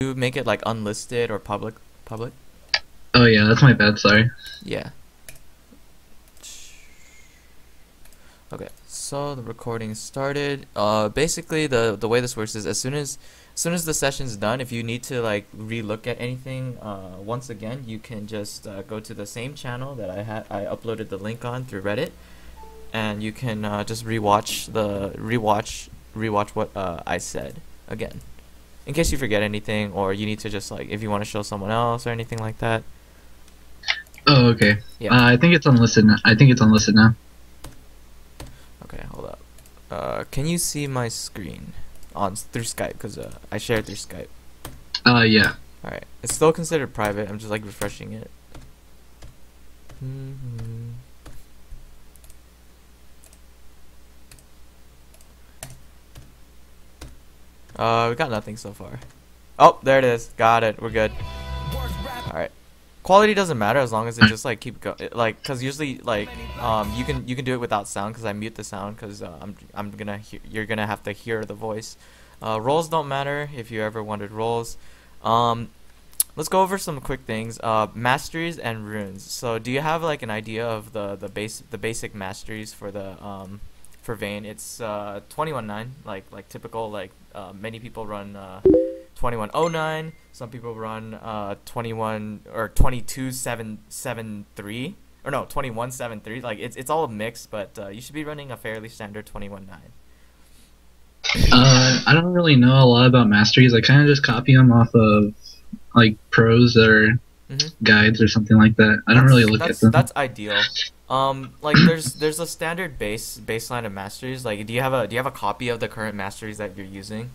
you make it like unlisted or public? Public? Oh yeah, that's my bad. Sorry. Yeah. Okay, so the recording started. Basically the way this works is as soon as the session's done, if you need to like relook at anything, once again, you can just go to the same channel that I uploaded the link on through Reddit, and you can just rewatch what I said again, in case you forget anything, or you need to just like if you want to show someone else or anything like that. Oh okay. Yeah. I think it's unlisted now. I think it's unlisted now. Okay, hold up. Can you see my screen through Skype? Because I shared through Skype. Yeah. Alright, it's still considered private. I'm just like refreshing it. We got nothing so far. Oh, there it is. Got it. We're good. Alright. Quality doesn't matter as long as it just like keep going, like, cause usually like you can do it without sound, cause I mute the sound, cause you're gonna have to hear the voice. Roles don't matter if you ever wanted roles. Let's go over some quick things. Masteries and runes. So do you have like an idea of the basic masteries for the for Vayne? It's 21.9, like typical, like many people run 2109. Some people run 21 or 22.773, or no, 21.73. Like it's all a mix, but you should be running a fairly standard 21.9. I don't really know a lot about masteries. I kind of just copy them off of like pros or guides or something like that. I don't really look at them. That's ideal. Like there's a standard baseline of masteries. Like do you have a copy of the current masteries that you're using?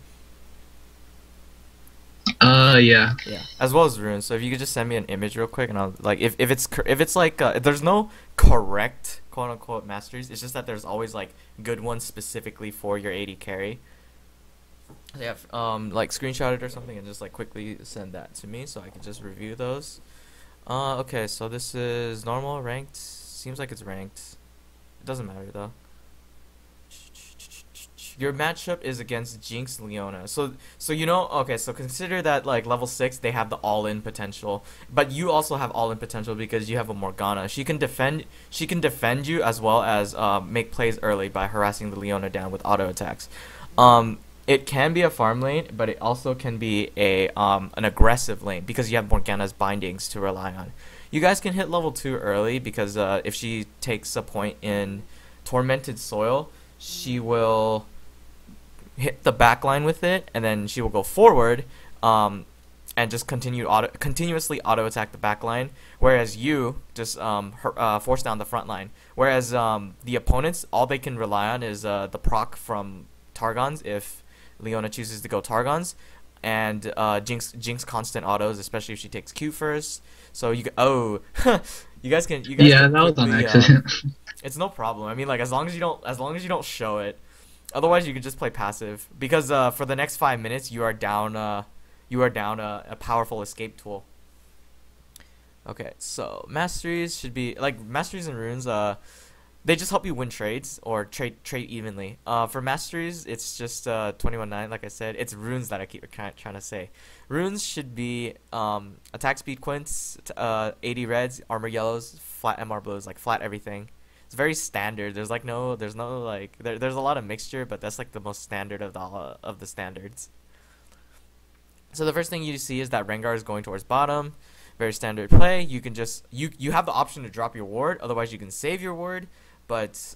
Yeah. Yeah, as well as runes. So if you could just send me an image real quick, and I'll like if it's like there's no correct quote unquote masteries. It's just that there's always like good ones specifically for your AD carry. So yeah, like screenshot it or something and just like quickly send that to me so I can just review those. Okay, so this is normal, ranked. Seems like it's ranked. It doesn't matter though. Your matchup is against Jinx Leona. So you know, okay, so consider that like level 6 they have the all-in potential, but you also have all-in potential because you have a Morgana. She can defend you as well as make plays early by harassing the Leona down with auto attacks. It can be a farm lane, but it also can be an aggressive lane because you have Morgana's bindings to rely on. You guys can hit level 2 early because if she takes a point in Tormented Soil, she will hit the back line with it, and then she will go forward and just continuously auto attack the back line, whereas you just force down the front line. Whereas the opponents, all they can rely on is the proc from Targons if Leona chooses to go Targons, and Jinx constant autos, especially if she takes Q first. So you you guys can Yeah, that was on accident. it's no problem. I mean, like as long as you don't show it. Otherwise, you can just play passive because for the next 5 minutes you are down a powerful escape tool. Okay, so masteries should be like masteries and runes. They just help you win trades or trade evenly. For masteries, it's just 21.9. Like I said, it's runes that I keep trying to say. Runes should be attack speed quints, 80 reds, armor yellows, flat MR blues, like flat everything. It's very standard. There's no like there's a lot of mixture, but that's like the most standard of the standards. So the first thing you see is that Rengar is going towards bottom. Very standard play. You can just you have the option to drop your ward. Otherwise, you can save your ward. But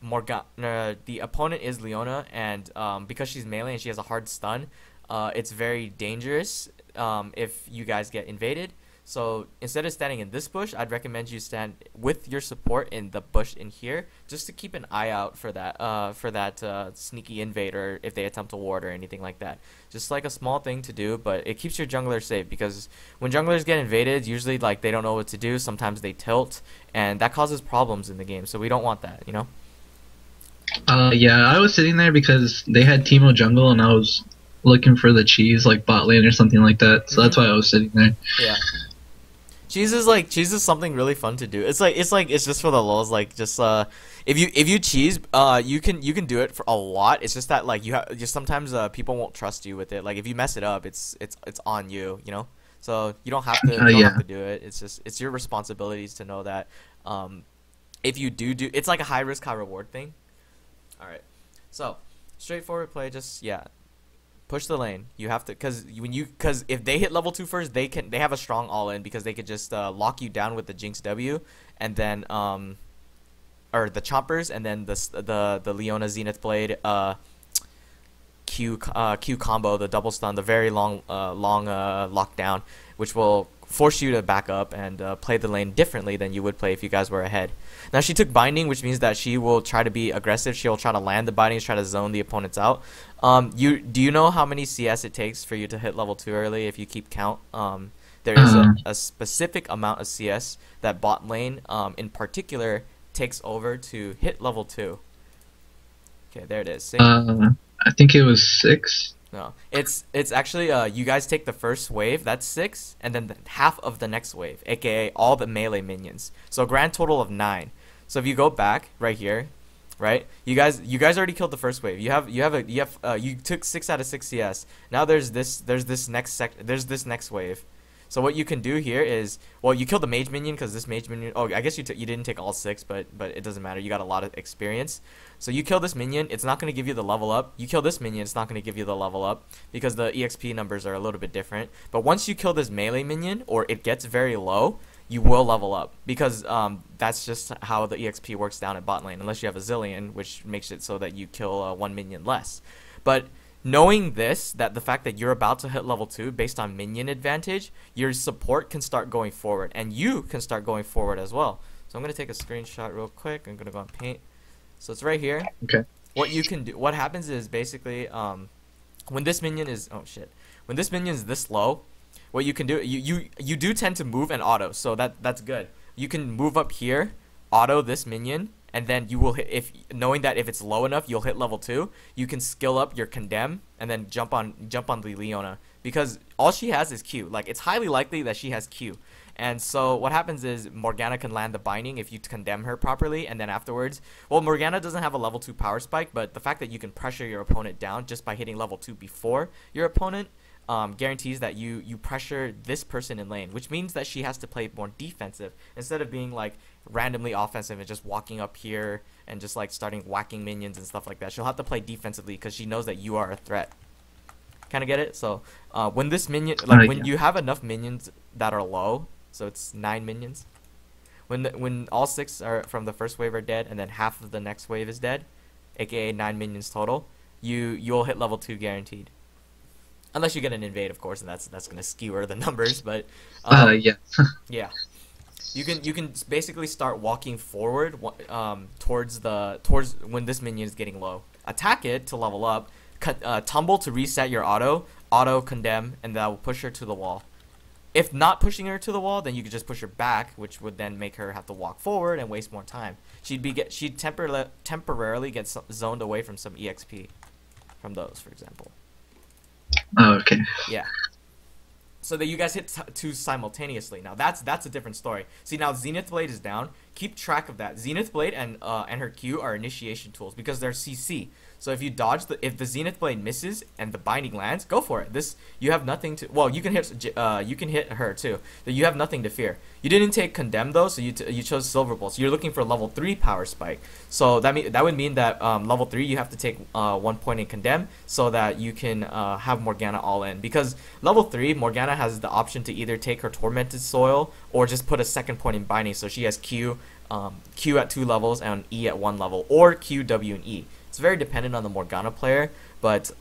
Morgana, the opponent is Leona, and because she's melee and she has a hard stun, it's very dangerous if you guys get invaded. So instead of standing in this bush, I'd recommend you stand with your support in the bush in here, just to keep an eye out for that sneaky invader if they attempt to ward or anything like that. Just like a small thing to do, but it keeps your jungler safe because when junglers get invaded, usually like they don't know what to do. Sometimes they tilt, and that causes problems in the game. So we don't want that, you know. Yeah, I was sitting there because they had Teemo jungle, and I was looking for the cheese like bot lane or something like that. So that's why I was sitting there. Yeah. cheese is something really fun to do. It's just for the lulz. Like just if you cheese you can do it for a lot. It's just that like you have just sometimes people won't trust you with it. Like if you mess it up, it's on you. You know. So you don't have to Yeah. have to do it. It's just it's your responsibilities to know that if you do it's like a high risk high reward thing. All right. So straightforward play. Just yeah. Push the lane. You have to because if they hit level 2 first, they have a strong all in because they could just lock you down with the Jinx W, and then or the chompers, and then the Leona Zenith Blade Q combo, the double stun, the very long lockdown, which will force you to back up and play the lane differently than you would play if you guys were ahead. Now she took binding, which means that she will try to be aggressive. She'll try to land the bindings, try to zone the opponents out. Do you know how many CS it takes for you to hit level 2 early if you keep count? There is a specific amount of CS that bot lane in particular takes over to hit level 2. Okay, there it is. See? I think it was 6. No, it's actually you guys take the first wave, that's 6, and then half of the next wave, aka all the melee minions. So a grand total of 9. So if you go back right here, right? You guys already killed the first wave. You took 6 out of 6 CS. Now there's this next wave. So what you can do here is, well, you kill the mage minion because this mage minion. Oh, I guess you didn't take all 6, but it doesn't matter. You got a lot of experience. So you kill this minion, it's not going to give you the level up. You kill this minion, it's not going to give you the level up because the EXP numbers are a little bit different. But once you kill this melee minion, or it gets very low, you will level up because that's just how the EXP works down at bot lane, unless you have a zillion, which makes it so that you kill 1 minion less. But knowing this, that the fact that you're about to hit level 2 based on minion advantage, your support can start going forward, and you can start going forward as well. So I'm going to take a screenshot real quick. I'm going to go on paint. So it's right here. Okay. What you can do, what happens is basically when this minion is when this minion is this low, what you can do, you do tend to move and auto, so that's good. You can move up here, auto this minion, and then you will hit, knowing that if it's low enough you'll hit level 2, you can skill up your condemn and then jump on the Leona, because all she has is Q. Like, it's highly likely that she has Q. And so what happens is Morgana can land the binding if you condemn her properly, and then afterwards, well, Morgana doesn't have a level 2 power spike, but the fact that you can pressure your opponent down just by hitting level 2 before your opponent guarantees that you pressure this person in lane, which means that she has to play more defensive instead of being like randomly offensive and just walking up here and just like starting whacking minions and stuff like that. She'll have to play defensively because she knows that you are a threat. Kind of get it? So when this minion, like when you have enough minions that are low, so it's 9 minions. When all 6 are from the first wave are dead, and then half of the next wave is dead, aka 9 minions total, you'll hit level 2 guaranteed. Unless you get an invade, of course, and that's gonna skewer the numbers. But yeah. Yeah, you can basically start walking forward towards when this minion is getting low. Attack it to level up. Tumble to reset your auto condemn, and that will push her to the wall. If not pushing her to the wall, then you could just push her back, which would then make her have to walk forward and waste more time. She'd temporarily get zoned away from some EXP from those, for example. Oh, okay. Yeah. So that you guys hit 2 simultaneously. Now that's a different story. See, now Zenith Blade is down. Keep track of that. Zenith Blade and her Q are initiation tools because they're CC. So if you dodge if the Zenith Blade misses and the binding lands, go for it. You have nothing to. Well, you can hit her too. But you have nothing to fear. You didn't take condemn though, so you chose Silver Bolt. So you're looking for level 3 power spike. So that would mean that level 3 you have to take 1 point in condemn so that you can have Morgana all in, because level 3 Morgana has the option to either take her tormented soil or just put a 2nd point in binding. So she has Q at 2 levels and E at 1 level, or Q, W, and E. It's very dependent on the Morgana player, but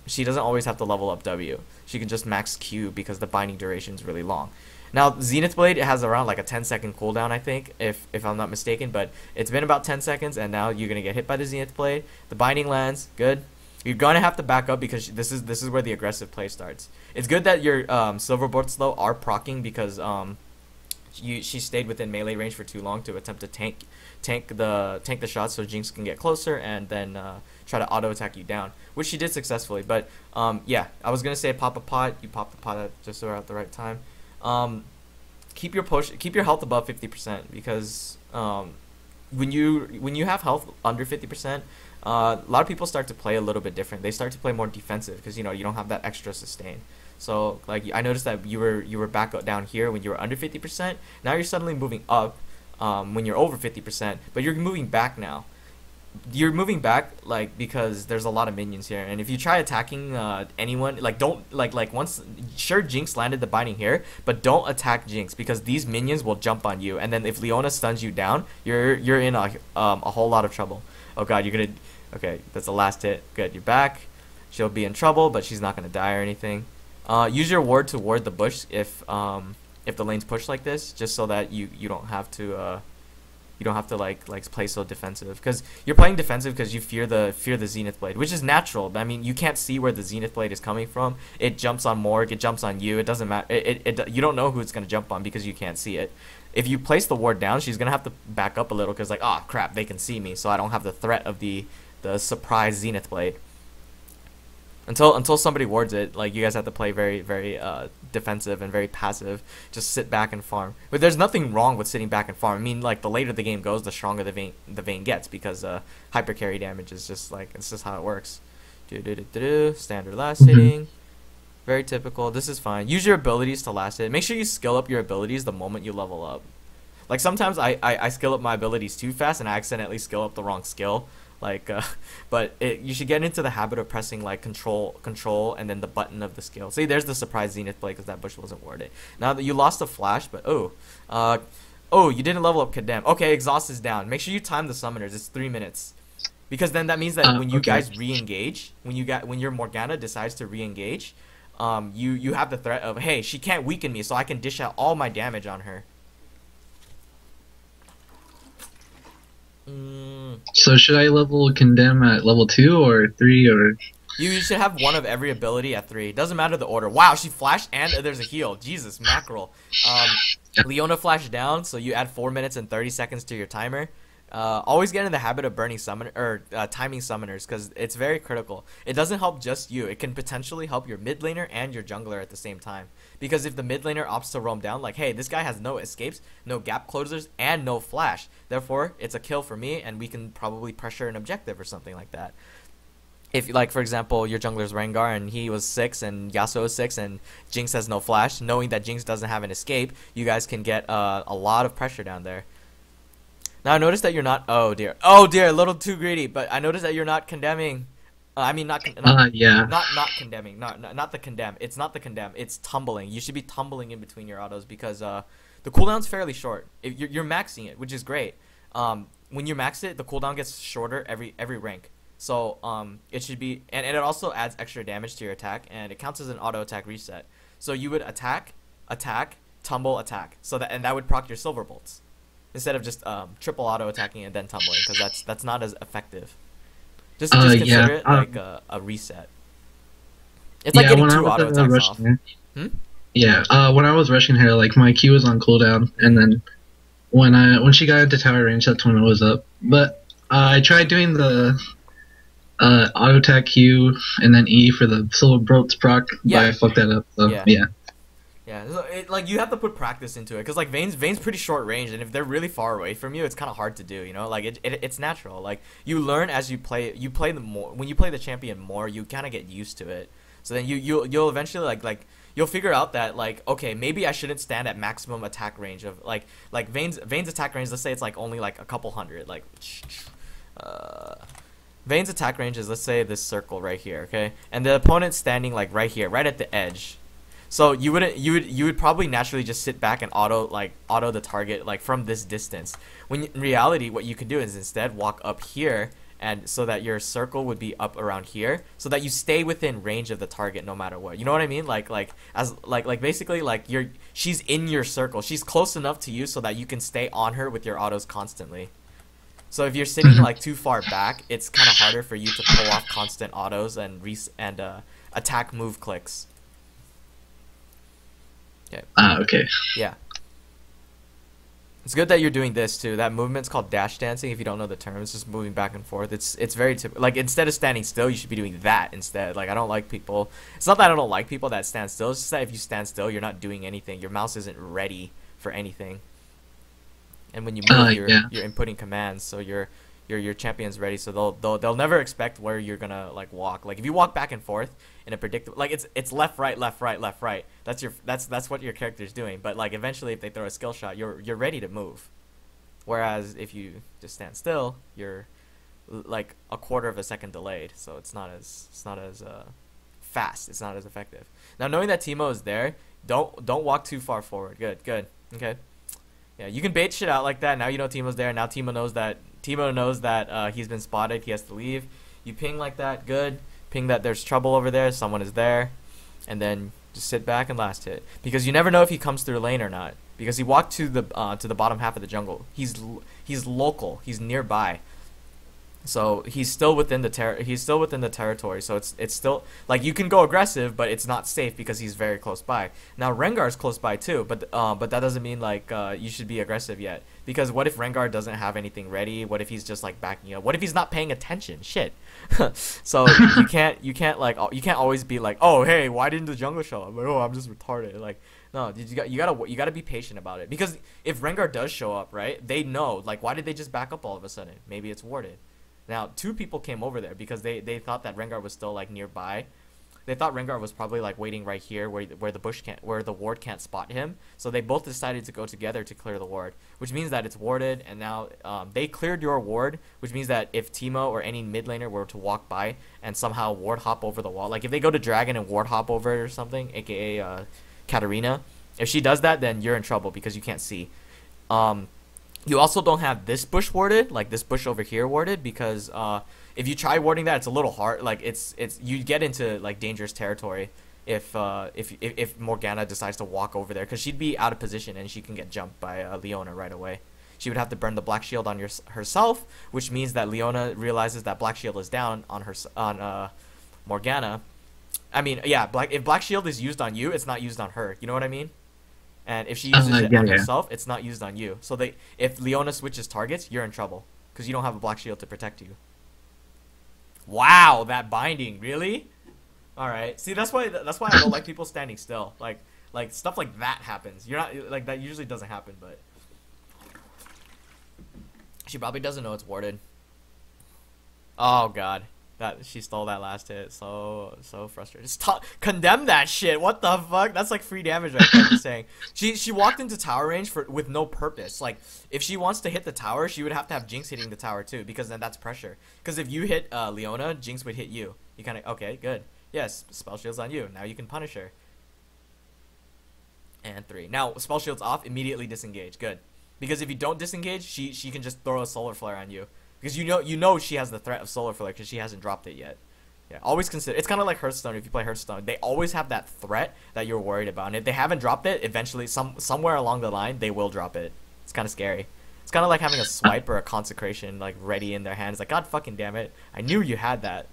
she doesn't always have to level up W. She can just max Q because the binding duration is really long. Now, Zenith Blade has around like a 10-second cooldown, I think, if I'm not mistaken, but it's been about 10 seconds, and now you're going to get hit by the Zenith Blade. The binding lands, good. You're going to have to back up because this is where the aggressive play starts. It's good that your Silver Bolts, though, are proccing because she stayed within melee range for too long to attempt to tank the shots so Jinx can get closer and then try to auto attack you down, which she did successfully. But yeah, I was gonna say pop a pot. You popped the pot just at the right time. keep your health above 50% because when you have health under 50%, a lot of people start to play a little bit different. They start to play more defensive because you don't have that extra sustain. So like I noticed that you were back down here when you were under 50%. Now you're suddenly moving up when you're over 50%, but you're moving back now. You're moving back like because there's a lot of minions here, and if you try attacking anyone, like don't like once sure Jinx landed the binding here, but don't attack Jinx because these minions will jump on you, and then if Leona stuns you down, you're in a whole lot of trouble. Oh god, okay, that's the last hit. Good, you're back. She'll be in trouble, but she's not gonna die or anything. Use your ward to ward the bush if the lane's push like this, just so that you don't have to like play so defensive, because you're playing defensive because you fear the Zenith Blade, which is natural. I mean, you can't see where the Zenith Blade is coming from. It jumps on Morg, it jumps on you. It doesn't matter. You don't know who it's gonna jump on because you can't see it. If you place the ward down, she's gonna have to back up a little because like, oh crap, they can see me, so I don't have the threat of the surprise Zenith Blade. Until somebody wards it, like you guys have to play very defensive and very passive. Just sit back and farm. But there's nothing wrong with sitting back and farm. I mean, like the later the game goes, the stronger the Vayne gets because hyper carry damage is just like it's just how it works. Standard last hitting, very typical. This is fine. Use your abilities to last hit. Make sure you skill up your abilities the moment you level up. Like sometimes I skill up my abilities too fast and I accidentally skill up the wrong skill. Like, but you should get into the habit of pressing like control, and then the button of the skill. See, there's the surprise Zenith Blade because that bush wasn't warded. Now that you lost a flash, but you didn't level up Condemn. Okay, exhaust is down. Make sure you time the summoners. It's 3 minutes, because then that means that when you guys re-engage, when your Morgana decides to re-engage, you have the threat of, hey, she can't weaken me, so I can dish out all my damage on her. So should I level Condemn at level 2 or 3 or? You should have one of every ability at 3. Doesn't matter the order. Wow, she flashed and there's a heal. Jesus, mackerel. Leona flashed down, so you add 4 minutes and 30 seconds to your timer. Always get in the habit of burning timing summoners because it's very critical. It doesn't help just you. It can potentially help your mid laner and your jungler at the same time. Because if the mid laner opts to roam down, like, hey, this guy has no escapes, no gap closers, and no flash. Therefore, it's a kill for me, and we can probably pressure an objective or something like that. If, like, for example, your jungler's Rengar, and he was 6, and Yasuo is 6, and Jinx has no flash, knowing that Jinx doesn't have an escape, you guys can get a lot of pressure down there. Now, I noticed that you're not... Oh, dear, a little too greedy, but I noticed that you're not condemning... I mean, not condemning. Not the condemn. It's not the condemn. It's tumbling. You should be tumbling in between your autos because the cooldown's fairly short. If you're maxing it, which is great. When you max it, the cooldown gets shorter every rank. So it should be, and it also adds extra damage to your attack, and it counts as an auto attack reset. So you would attack, tumble, attack. So that would proc your silver bolts instead of just triple auto attacking and then tumbling, because that's not as effective. Just consider it like a reset. It's like getting 2 auto attacks off. Yeah, when I was rushing her, like my Q was on cooldown, and then when she got into tower range, that's when it was up. But I tried doing the auto attack Q and then E for the silver bolts proc, but I fucked that up. So yeah. So like you have to put practice into it, because like Vayne's pretty short range, and if they're really far away from you, it's kind of hard to do. Like it's natural. Like you learn as you play. You play the more when you play the champion more, you kind of get used to it. So then you'll eventually like you'll figure out that like, okay, maybe I shouldn't stand at maximum attack range of like Vayne's attack range. Let's say it's like only like a couple hundred. Like Vayne's attack range is, let's say, this circle right here, okay, and the opponent's standing like right here, right at the edge. So you would probably naturally just sit back and auto the target like from this distance. When in reality, what you can do is instead walk up here, and so that your circle would be up around here, so that you stay within range of the target no matter what. You know what I mean? Like basically like she's in your circle. She's close enough to you so that you can stay on her with your autos constantly. So if you're sitting like too far back, it's kind of harder for you to pull off constant autos and attack move clicks. Okay. Okay. Yeah. It's good that you're doing this too. That movement's called dash dancing. If you don't know the term, it's just moving back and forth. It's very typical. Like instead of standing still, you should be doing that instead. Like I don't like people. It's not that I don't like people that stand still. It's just that if you stand still, you're not doing anything. Your mouse isn't ready for anything. And when you move, Yeah. you're inputting commands, so your champion's ready. So they'll never expect where you're gonna like walk. Like if you walk back and forth in a predictable, like it's left right left right left right. That's what your character's doing. But like eventually, if they throw a skill shot, you're ready to move. Whereas if you just stand still, you're like a quarter of a second delayed. So it's not as fast. It's not as effective. Now knowing that Teemo is there, don't walk too far forward. Good. Okay. Yeah, you can bait shit out like that. Now you know Teemo's there. Now Teemo knows that he's been spotted. He has to leave. You ping like that. Good. Ping that there's trouble over there. Someone is there, and then just sit back and last hit, because you never know if he comes through lane or not. Because he walked to the bottom half of the jungle. He's local. He's nearby. So he's still within the territory. So it's still like you can go aggressive, but it's not safe because he's very close by. Now Rengar's close by too, but that doesn't mean like you should be aggressive yet. Because what if Rengar doesn't have anything ready? What if he's just like backing up? What if he's not paying attention? Shit. So you can't always be like, oh hey, why didn't the jungle show up? Like, oh, I'm just retarded. Like no, you gotta be patient about it. Because if Rengar does show up, right? They know like why did they just back up all of a sudden? Maybe it's warded. Now, 2 people came over there because they thought that Rengar was still like nearby. They thought Rengar was probably like waiting right here where the ward can't spot him. So they both decided to go together to clear the ward, which means that it's warded. And now they cleared your ward, which means that if Teemo or any mid laner were to walk by and somehow ward hop over the wall, like if they go to Dragon and ward hop over it or something, aka Katarina, if she does that, then you're in trouble because you can't see. You also don't have this bush warded, like this bush over here warded, because if you try warding that, it's a little hard. Like it's you get into like dangerous territory if Morgana decides to walk over there, because she'd be out of position and she can get jumped by Leona right away. She would have to burn the black shield on herself, which means that Leona realizes that black shield is down on Morgana. I mean, yeah, if black shield is used on you, it's not used on her. You know what I mean? And if she uses it on herself, it's not used on you. So if Leona switches targets, you're in trouble because you don't have a black shield to protect you. Wow, that binding, really? All right. See, that's why I don't like people standing still. Like stuff like that happens. You're not like that usually doesn't happen, but she probably doesn't know it's warded. Oh god. That she stole that last hit. So frustrated. Condemn that shit. What the fuck? That's like free damage right there. I'm just saying. She walked into tower range with no purpose. Like if she wants to hit the tower, she would have to have Jinx hitting the tower too, because then that's pressure. Because if you hit Leona, Jinx would hit you. You kind of okay, good. Yes, spell shield's on you. Now you can punish her. And 3. Now spell shield's off. Immediately disengage. Good. Because if you don't disengage, she can just throw a solar flare on you. Because you know she has the threat of solar flare because she hasn't dropped it yet. Yeah, always consider. It's kind of like Hearthstone. If you play Hearthstone, they always have that threat that you're worried about. And if they haven't dropped it, eventually somewhere along the line they will drop it. It's kind of scary. It's kind of like having a swipe or a consecration like ready in their hands. Like God fucking damn it, I knew you had that.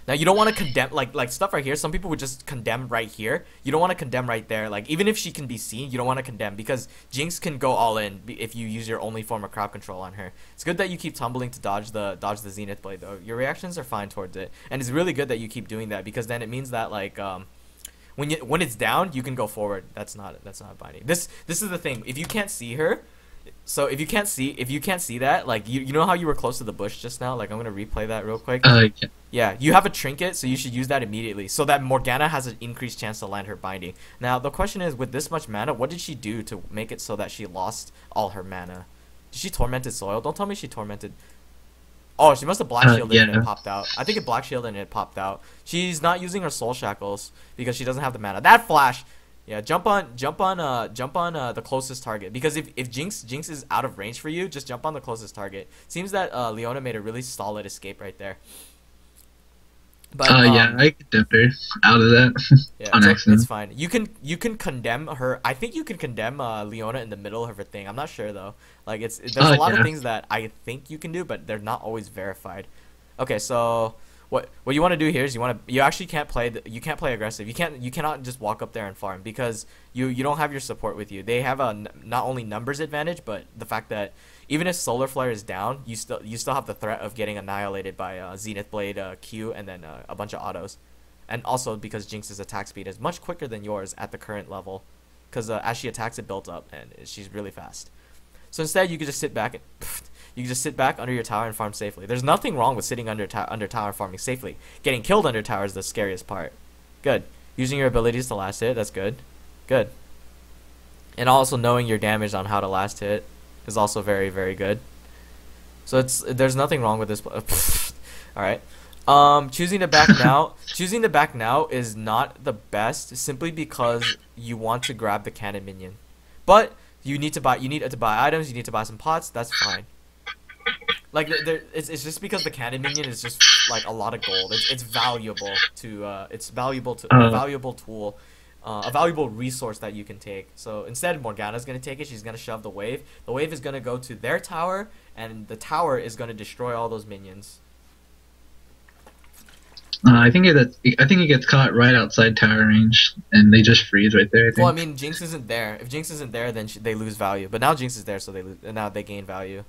Now you don't want to condemn like stuff right here. Some people would just condemn right here. You don't want to condemn right there. Like even if she can be seen, you don't want to condemn because Jinx can go all in if you use your only form of crowd control on her. It's good that you keep tumbling to dodge the Zenith Blade though. Your reactions are fine towards it, and it's really good that you keep doing that because then it means that like when it's down, you can go forward. That's not binding. This is the thing. If you can't see her. So if you can't see that, like you know how you were close to the bush just now? Like I'm gonna replay that real quick. Yeah, you have a trinket, so you should use that immediately, so that Morgana has an increased chance to land her binding. Now the question is, with this much mana, what did she do to make it so that she lost all her mana? Did she tormented soil? Don't tell me she tormented. Oh, she must have black shielded and it popped out. I think it black shielded and it popped out. She's not using her soul shackles because she doesn't have the mana. That flash. Yeah, jump on the closest target, because if Jinx is out of range for you, just jump on the closest target. Seems that Leona made a really solid escape right there. But yeah, I could dip her out of that. Yeah, on accident. It's fine. You can condemn her. I think you can condemn Leona in the middle of her thing. I'm not sure though. Like there's a lot of things that I think you can do, but they're not always verified. Okay, so. What you want to do here is you actually can't play aggressive. You cannot just walk up there and farm because you don't have your support with you. They have a not only numbers advantage, but the fact that even if solar flare is down, you still have the threat of getting annihilated by Zenith Blade Q and then a bunch of autos, and also because Jinx's attack speed is much quicker than yours at the current level. because as she attacks, it builds up, and she's really fast. So instead, you could just sit back and you can just sit back under your tower and farm safely. There's nothing wrong with sitting under tower and farming safely. Getting killed under tower is the scariest part. Good. Using your abilities to last hit, that's good. Good. And also knowing your damage on how to last hit is also very, very good. So there's nothing wrong with this. All right. Choosing to back now. Choosing to back now is not the best, simply because you want to grab the cannon minion. But you need to buy items. You need to buy some pots. That's fine. Like it's just because the cannon minion is just like a lot of gold. It's valuable to a valuable tool, a valuable resource that you can take. So instead, Morgana's gonna take it. She's gonna shove the wave. The wave is gonna go to their tower, and the tower is gonna destroy all those minions. I think it gets caught right outside tower range, and they just freeze right there. Well, I mean, Jinx isn't there. If Jinx isn't there, then they lose value. But now Jinx is there, so now they gain value.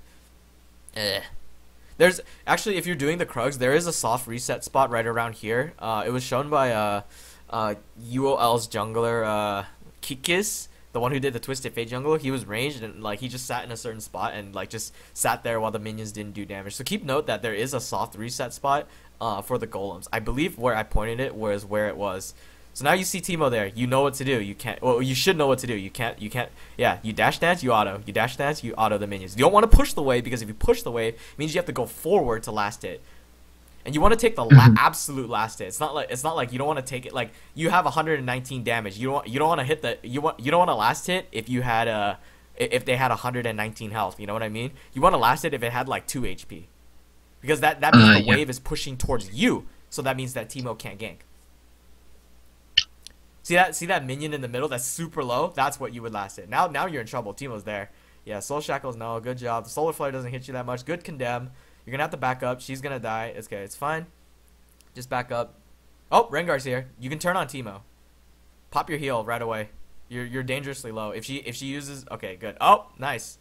There's actually, if you're doing the Krugs, there is a soft reset spot right around here. It was shown by UOL's jungler Kikis, the one who did the Twisted Fate jungler. He was ranged, and like he just sat in a certain spot and like just sat there while the minions didn't do damage. So keep note that there is a soft reset spot for the golems. I believe where I pointed it was where it was. So now you see Teemo there. You know what to do. You can't. Well, you should know what to do. You can't. Yeah, you dash dance, you auto. You dash dance, you auto the minions. You don't want to push the wave, because if you push the wave, it means you have to go forward to last hit. And you want to take the absolute last hit. It's not like you don't want to take it. Like you have 119 damage. You don't want to hit the you don't want to last hit if you had if they had 119 health. You know what I mean? You want to last hit if it had like 2 HP, because that means the wave is pushing towards you. So that means that Teemo can't gank. See that minion in the middle that's super low? That's what you would last hit. Now you're in trouble. Teemo's there. Yeah, Soul Shackles, no. Good job. The Solar Flare doesn't hit you that much. Good Condemn. You're going to have to back up. She's going to die. It's okay. It's fine. Just back up. Oh, Rengar's here. You can turn on Teemo. Pop your heal right away. You're dangerously low. If she uses... Okay, good. Oh, nice.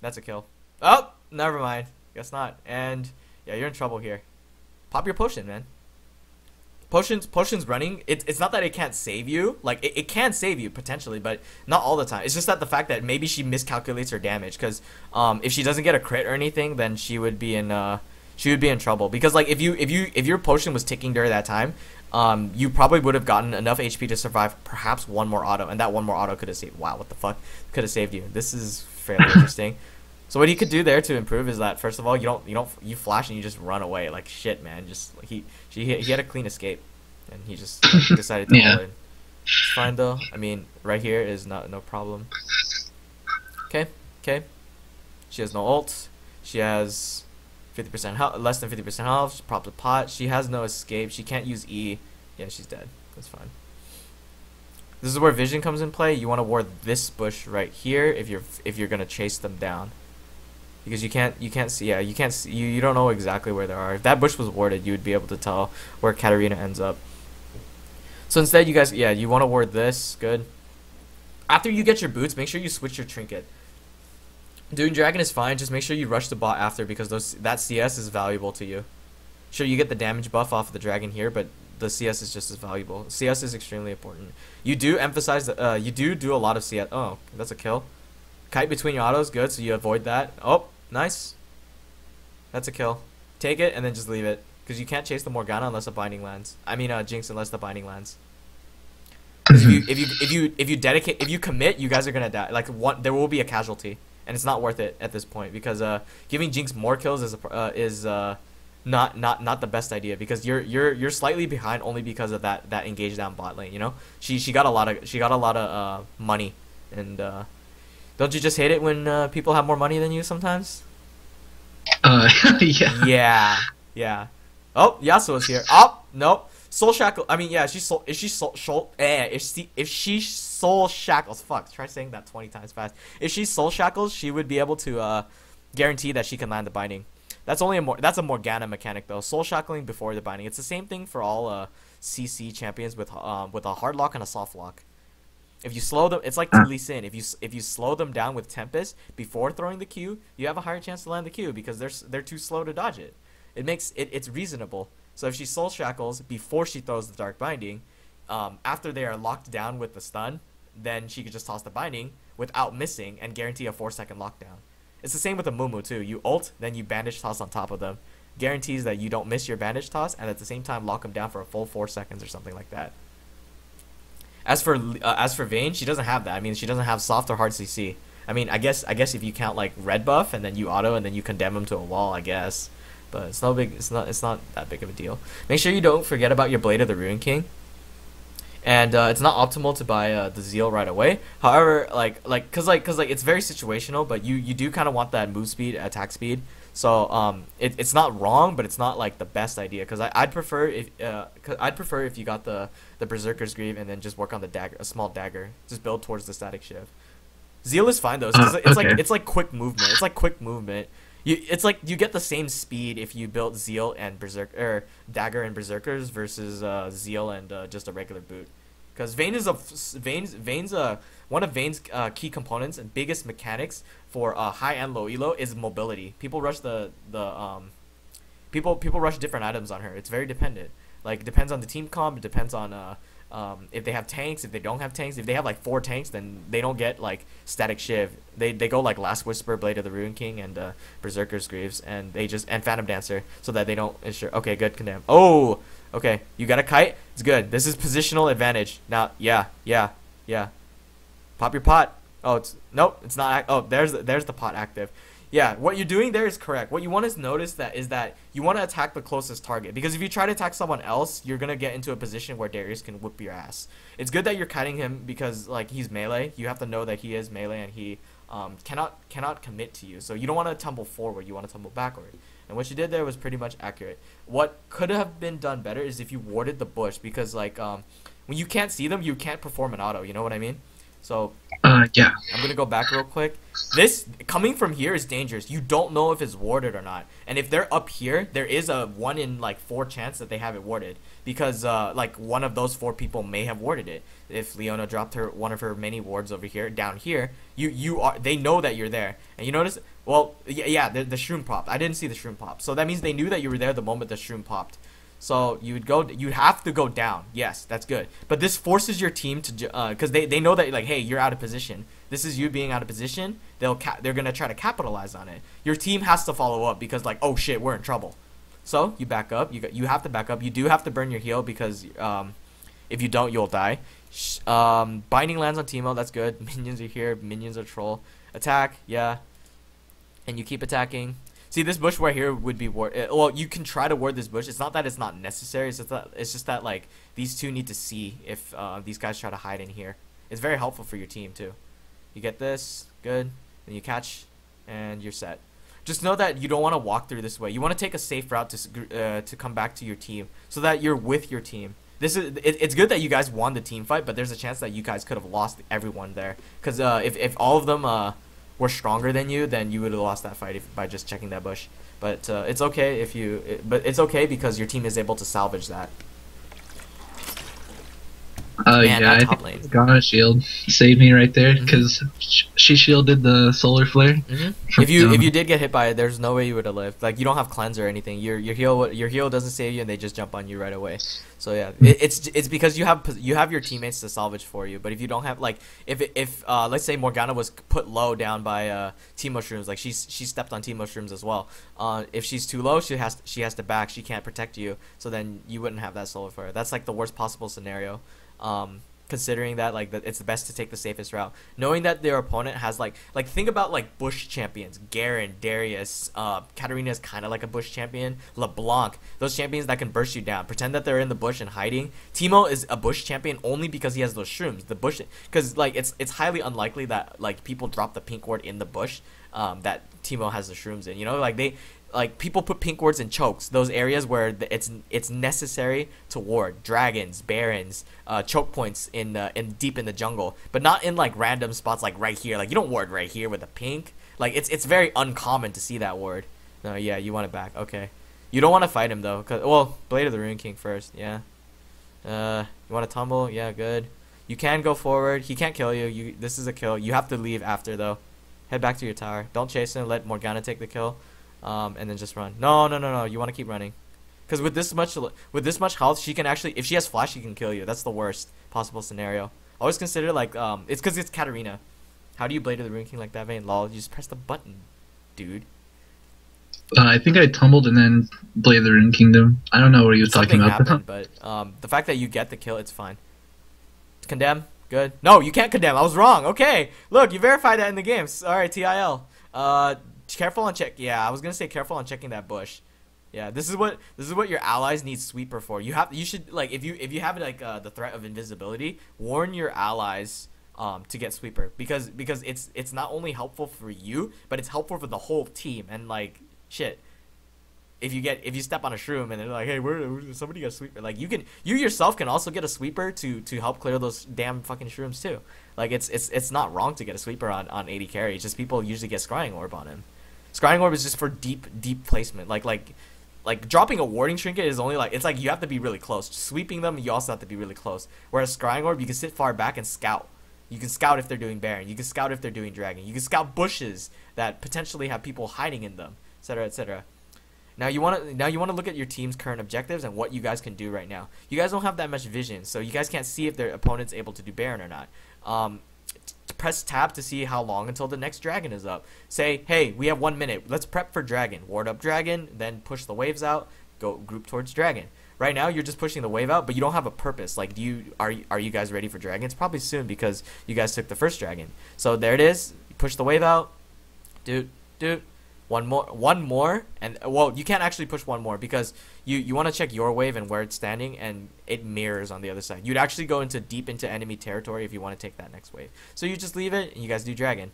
That's a kill. Oh, never mind. Guess not. And, yeah, you're in trouble here. Pop your potion, man. Potion's running. It's not that it can't save you. Like it can save you potentially, but not all the time. It's just that the fact that maybe she miscalculates her damage, because if she doesn't get a crit or anything, then she would be in trouble. Because like if your potion was ticking during that time, you probably would have gotten enough HP to survive perhaps one more auto, and that one more auto could have saved. Wow, what the fuck? Could have saved you. This is fairly interesting. So what he could do there to improve is that, first of all, you flash and you just run away like shit, man. Just like he had a clean escape, and he just decided to all in. It's fine though. I mean, right here is no problem. Okay. She has no ult. She has 50% health, less than 50% health. She popped a pot. She has no escape. She can't use E. Yeah, she's dead. That's fine. This is where vision comes in play. You want to ward this bush right here if you're gonna chase them down. Because you can't see, yeah, you don't know exactly where they are. If that bush was warded, you would be able to tell where Katarina ends up. So instead, you guys, yeah, you want to ward this. Good. After you get your boots, make sure you switch your trinket. Doing dragon is fine. Just make sure you rush the bot after, because that CS is valuable to you. Sure, you get the damage buff off of the dragon here, but the CS is just as valuable. CS is extremely important. You do emphasize that you do a lot of CS. Oh, that's a kill. Kite between your autos, good, so you avoid that. Oh, nice. That's a kill. Take it and then just leave it, because you can't chase the Morgana unless a binding lands. I mean, Jinx unless the binding lands. Because if you commit, you guys are gonna die. Like there will be a casualty, and it's not worth it at this point, because giving Jinx more kills is not the best idea, because you're slightly behind only because of that engage down bot lane. You know, she got a lot of money, and don't you just hate it when people have more money than you sometimes? Yeah. Yeah. Oh, Yasuo's here. Oh, nope. Soul Shackle. I mean, yeah, if she Soul Shackles. Fuck, try saying that 20 times fast. If she Soul Shackles, she would be able to guarantee that she can land the binding. That's a Morgana mechanic though. Soul Shackling before the binding. It's the same thing for all CC champions with a hard lock and a soft lock. If you slow them, it's like Lee Sin. If you slow them down with Tempest before throwing the Q, you have a higher chance to land the Q, because they're too slow to dodge it. It's reasonable. So if she Soul Shackles before she throws the Dark Binding, after they are locked down with the stun, then she could just toss the binding without missing and guarantee a 4-second lockdown. It's the same with the Mumu too. You ult, then you bandage toss on top of them. Guarantees that you don't miss your bandage toss, and at the same time lock them down for a full 4 seconds or something like that. As for Vayne, she doesn't have that. I mean, she doesn't have soft or hard CC. I mean, I guess if you count like red buff and then you auto and then you condemn him to a wall, I guess. But it's no big. It's not that big of a deal. Make sure you don't forget about your Blade of the Ruin King. And it's not optimal to buy the Zeal right away. However, cause it's very situational, but you do kind of want that move speed, attack speed. So it's not wrong, but it's not like the best idea. Cause I'd prefer if you got the Berserker's Greave and then just work on the dagger, a small dagger. Just build towards the static shiv. Zeal is fine though. It's like quick movement. It's like quick movement. It's like you get the same speed if you built Zeal and Berserker, dagger and Berserkers versus Zeal and just a regular boot. Because Vayne is one of Vayne's key components and biggest mechanics for high and low elo is mobility. People rush people rush different items on her. It's very dependent. Like, depends on the team comp. It depends on if they have tanks. If they don't have tanks, if they have like 4 tanks, then they don't get like static shiv. They go like Last Whisper, Blade of the Ruin King, and Berserker's Greaves, and Phantom Dancer, so that they don't ensure. Okay, good, condemn. Oh, okay, you got a kite. It's good. This is positional advantage. Now, yeah. Pop your pot. Oh, it's not. Oh, there's the pot active. Yeah, what you're doing there is correct. What you want to notice is that you want to attack the closest target, because if you try to attack someone else, you're gonna get into a position where Darius can whip your ass. It's good that you're kiting him because like he's melee. You have to know that he is melee and he cannot commit to you. So you don't want to tumble forward. You want to tumble backward. And what you did there was pretty much accurate. What could have been done better is if you warded the bush, because like when you can't see them, you can't perform an auto. You know what I mean? So yeah. I'm gonna go back real quick. This coming from here is dangerous. You don't know if it's warded or not, and if they're up here, there is a 1 in like 4 chance that they have it warded, because like one of those 4 people may have warded it. If Leona dropped one of her many wards over here, down here, they know that you're there, and you notice. Well, yeah, the shroom popped. I didn't see the shroom pop, so that means they knew that you were there the moment the shroom popped. So you have to go down. Yes, that's good. But this forces your team to, because they know that like, hey, you're out of position. This is you being out of position. They're gonna try to capitalize on it. Your team has to follow up because like, oh shit, we're in trouble. So you back up. You have to back up. You do have to burn your heal because if you don't, you'll die. Binding lands on Teemo. That's good. Minions are here. Minions are troll. Attack. Yeah. And you keep attacking. See, this bush right here would be ward. Well, you can try to ward this bush. It's not that it's not necessary. It's just that like these two need to see if these guys try to hide in here. It's very helpful for your team too. You get this, good. Then you catch, and you're set. Just know that you don't want to walk through this way. You want to take a safe route to come back to your team, so that you're with your team. It's good that you guys won the team fight, but there's a chance that you guys could have lost everyone there. Because if all of them were stronger than you, then you would have lost that fight by just checking that bush. But it's okay but it's okay because your team is able to salvage that. Yeah, I think Morgana shield saved me right there because she shielded the solar flare. If you did get hit by it, there's no way you would have lived. Like, you don't have cleanse or anything. Your heal doesn't save you, and they just jump on you right away. So yeah, it's because you have your teammates to salvage for you. But if you don't have, like, if let's say Morgana was put low down by Teemo shrooms, like she stepped on Teemo shrooms as well. If she's too low, she has to back. She can't protect you. So then you wouldn't have that solar flare. That's like the worst possible scenario. Considering that like it's the best to take the safest route, knowing that their opponent has like think about like bush champions, Garen, Darius, Katarina is kind of like a bush champion, LeBlanc, those champions that can burst you down, pretend that they're in the bush and hiding. Teemo is a bush champion only because he has those shrooms, the bush, because like it's highly unlikely that like people drop the pink ward in the bush that Teemo has the shrooms in, you know, like people put pink wards in chokes, those areas where it's necessary to ward dragons, barons, choke points in deep in the jungle, but not in like random spots like right here. Like, you don't ward right here with a pink. Like, it's very uncommon to see that ward. No, yeah, you want it back. Okay, you don't want to fight him though, well, Blade of the Ruin King first. Yeah. You want to tumble? Yeah, good. You can go forward. He can't kill you. This is a kill. You have to leave after though. Head back to your tower. Don't chase him. Let Morgana take the kill. And then just run. No. You want to keep running, because with this much health, she can actually, if she has flash, she can kill you. That's the worst possible scenario. Always consider like it's because it's Katarina. How do you Blade of the Ruin King like that, Vayne? Lol, you just press the button, dude. I think I tumbled and then Blade of the Rune Kingdom. I don't know what he was Something talking about. happened, but the fact that you get the kill, it's fine. Condemn, good. No, you can't condemn. I was wrong. Okay, look, you verified that in the game. All right, TIL. Careful on check. Yeah, I was gonna say careful on checking that bush. Yeah, this is what your allies need sweeper for. You should like if you have like the threat of invisibility, warn your allies to get sweeper because it's not only helpful for you, but it's helpful for the whole team. And like shit, if you step on a shroom and they're like, hey, where somebody got a sweeper, like you yourself can also get a sweeper to help clear those damn fucking shrooms too. Like it's not wrong to get a sweeper on AD carry. It's just people usually get scrying orb on him. Scrying orb is just for deep placement. Like dropping a warding trinket is only like, it's like you have to be really close. Sweeping them, you also have to be really close. Whereas scrying orb, you can sit far back and scout. You can scout if they're doing Baron. You can scout if they're doing Dragon. You can scout bushes that potentially have people hiding in them, etc., etc. Now you want to look at your team's current objectives and what you guys can do right now. You guys don't have that much vision, so you guys can't see if their opponent's able to do Baron or not. Press tab to see how long until the next dragon is up. Say, hey, we have 1 minute. Let's prep for dragon. Ward up dragon, then push the waves out. Go group towards dragon. Right now, you're just pushing the wave out, but you don't have a purpose. Like, are you guys ready for dragons? Probably soon because you guys took the first dragon. So there it is. You push the wave out. Dude. One more, and well, you can't actually push one more because you want to check your wave and where it's standing, and it mirrors on the other side. You'd actually go deep into enemy territory if you want to take that next wave. So you just leave it, and you guys do dragon.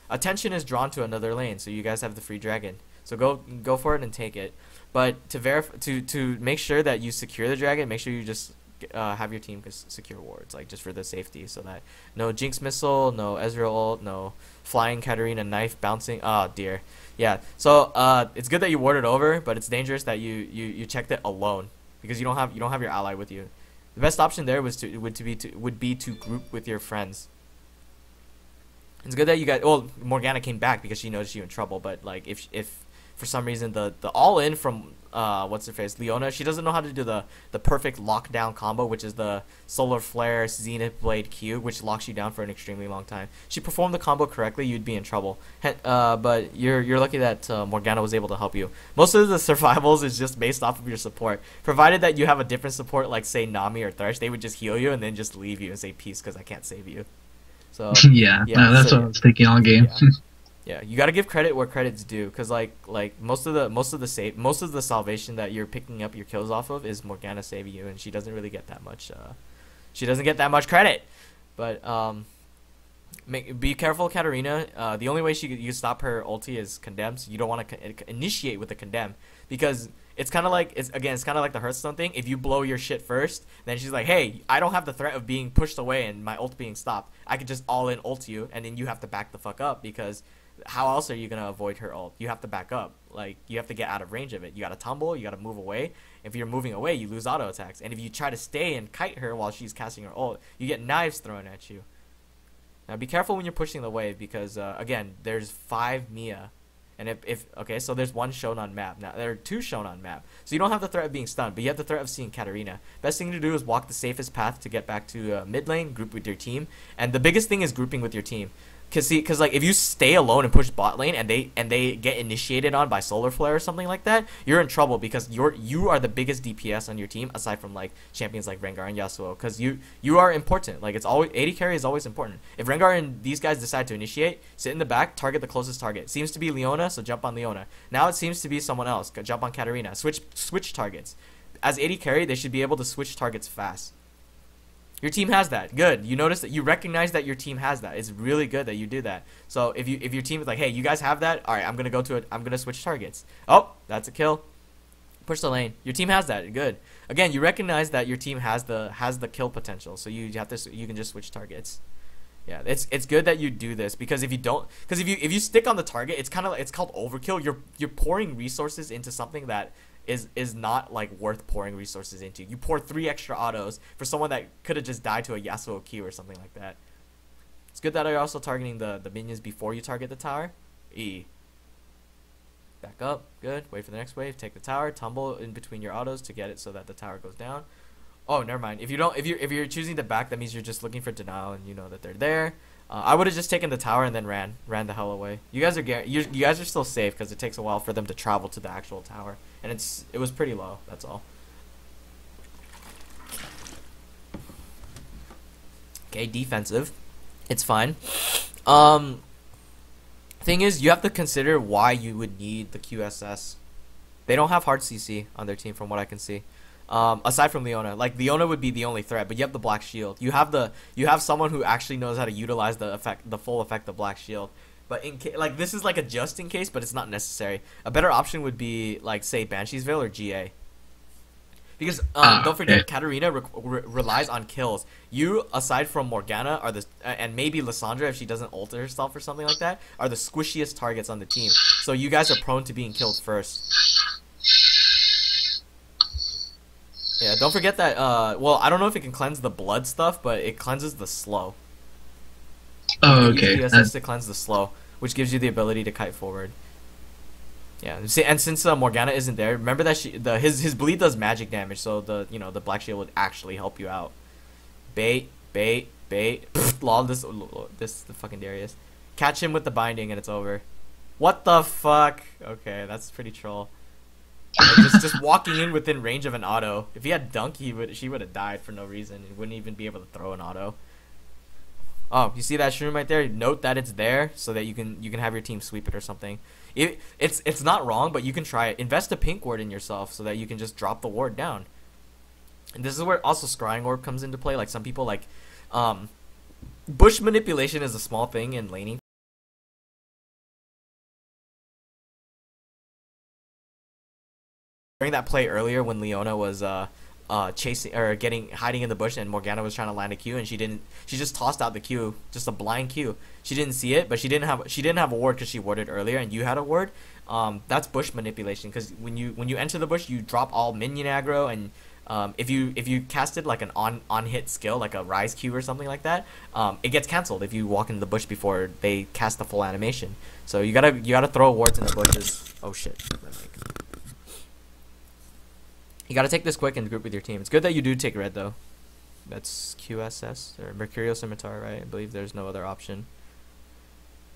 Attention is drawn to another lane, so you guys have the free dragon. So go for it and take it. But to make sure that you secure the dragon, make sure you just have your team secure wards, like just for the safety, so that no Jinx missile, no Ezreal ult, no flying Katarina knife bouncing. Oh dear. Yeah, so it's good that you warded over, but it's dangerous that you checked it alone because you don't have your ally with you. The best option there would be to group with your friends. It's good that you guys. Well, Morgana came back because she noticed you in trouble, but like if for some reason the all in from what's her face, Leona, she doesn't know how to do the perfect lockdown combo, which is the Solar Flare Zenith Blade Q, which locks you down for an extremely long time. She performed the combo correctly, you'd be in trouble. But you're lucky that Morgana was able to help you. Most of the survivals is just based off of your support. Provided that you have a different support, like say Nami or Thresh, they would just heal you and then just leave you and say peace because I can't save you. So yeah, no, that's what I was thinking all game. Yeah. Yeah, you gotta give credit where credit's due, cause like most of the salvation that you're picking up your kills off of is Morgana saving you, and she doesn't really get that much. She doesn't get that much credit. But be careful, Katarina. The only way you stop her ulti is condemn. So you don't want to initiate with the condemn because it's kind of like the Hearthstone thing. If you blow your shit first, then she's like, hey, I don't have the threat of being pushed away and my ult being stopped. I could just all in ult you, and then you have to back the fuck up because how else are you gonna avoid her ult? You have to back up. Like you have to get out of range of it. You gotta tumble. You gotta move away. If you're moving away, you lose auto attacks. And if you try to stay and kite her while she's casting her ult, you get knives thrown at you. Now be careful when you're pushing the wave because again, there's 5 Mia, and okay, so there's 1 shown on map. Now there are 2 shown on map, so you don't have the threat of being stunned, but you have the threat of seeing Katarina. Best thing to do is walk the safest path to get back to mid lane, group with your team, and the biggest thing is grouping with your team. Cause like if you stay alone and push bot lane and they get initiated on by Solar Flare or something like that, you're in trouble because you are the biggest DPS on your team aside from like champions like Rengar and Yasuo, because you are important. Like it's always AD carry is always important. If Rengar and these guys decide to initiate, sit in the back, target the closest target. It seems to be Leona, so jump on Leona. Now it seems to be someone else. Jump on Katarina. Switch targets. As AD carry, they should be able to switch targets fast. Your team has that. Good. You notice that you recognize that your team has that. It's really good that you do that. So if your team is like, hey, you guys have that. All right, I'm gonna switch targets. Oh, that's a kill. Push the lane. Your team has that. Good. Again, you recognize that your team has the kill potential. So you can just switch targets. Yeah, it's good that you do this because if you stick on the target, it's called overkill. You're pouring resources into something that is not like worth pouring resources into. You pour 3 extra autos for someone that could have just died to a Yasuo Q or something like that. It's good that you're also targeting the minions before you target the tower. E. Back up. Good. Wait for the next wave. Take the tower. Tumble in between your autos to get it so that the tower goes down. Oh, never mind. If you don't, if you're choosing the back, that means you're just looking for denial and you know that they're there. I would have just taken the tower and then ran the hell away. You guys are you guys are still safe because it takes a while for them to travel to the actual tower, and it was pretty low. That's all. Okay, defensive. It's fine. Thing is, you have to consider why you would need the QSS. They don't have hard CC on their team, from what I can see. Aside from Leona, like Leona would be the only threat, but you have the Black Shield. You have someone who actually knows how to utilize the full effect of Black Shield. But like this is like a just in case, but it's not necessary. A better option would be like say Banshee's Veil or GA. Because don't forget, okay. Katarina relies on kills. You, aside from Morgana, are the and maybe Lissandra if she doesn't alter herself or something like that, are the squishiest targets on the team. So you guys are prone to being killed first. Yeah, don't forget that. Well, I don't know if it can cleanse the blood stuff, but it cleanses the slow. Oh, okay. You use to cleanse the slow, which gives you the ability to kite forward. Yeah, see, and since Morgana isn't there, remember that his bleed does magic damage, so the Black Shield would actually help you out. Bait. Lol, this the fucking Darius. Catch him with the binding and it's over. What the fuck? Okay, that's pretty troll. Like, just walking in within range of an auto. If he had dunk, she would have died for no reason. He wouldn't even be able to throw an auto. Oh, you see that shroom right there? Note that it's there so that you can have your team sweep it or something. It's not wrong, but you can try it. Invest a pink ward in yourself so that you can just drop the ward down. And this is where also scrying orb comes into play. Like some people like bush manipulation is a small thing in laning. During that play earlier when Leona was chasing or hiding in the bush and Morgana was trying to land a Q and she just tossed out the Q, just a blind Q. She didn't see it, but she didn't have a ward because she warded earlier and you had a ward. That's bush manipulation because when you enter the bush you drop all minion aggro and if you casted like an on hit skill like a rise Q or something like that, it gets cancelled if you walk into the bush before they cast the full animation. So you gotta throw wards in the bushes. Oh shit. You gotta take this quick and group with your team. It's good that you do take red though. That's QSS or Mercurial Scimitar, right? I believe there's no other option.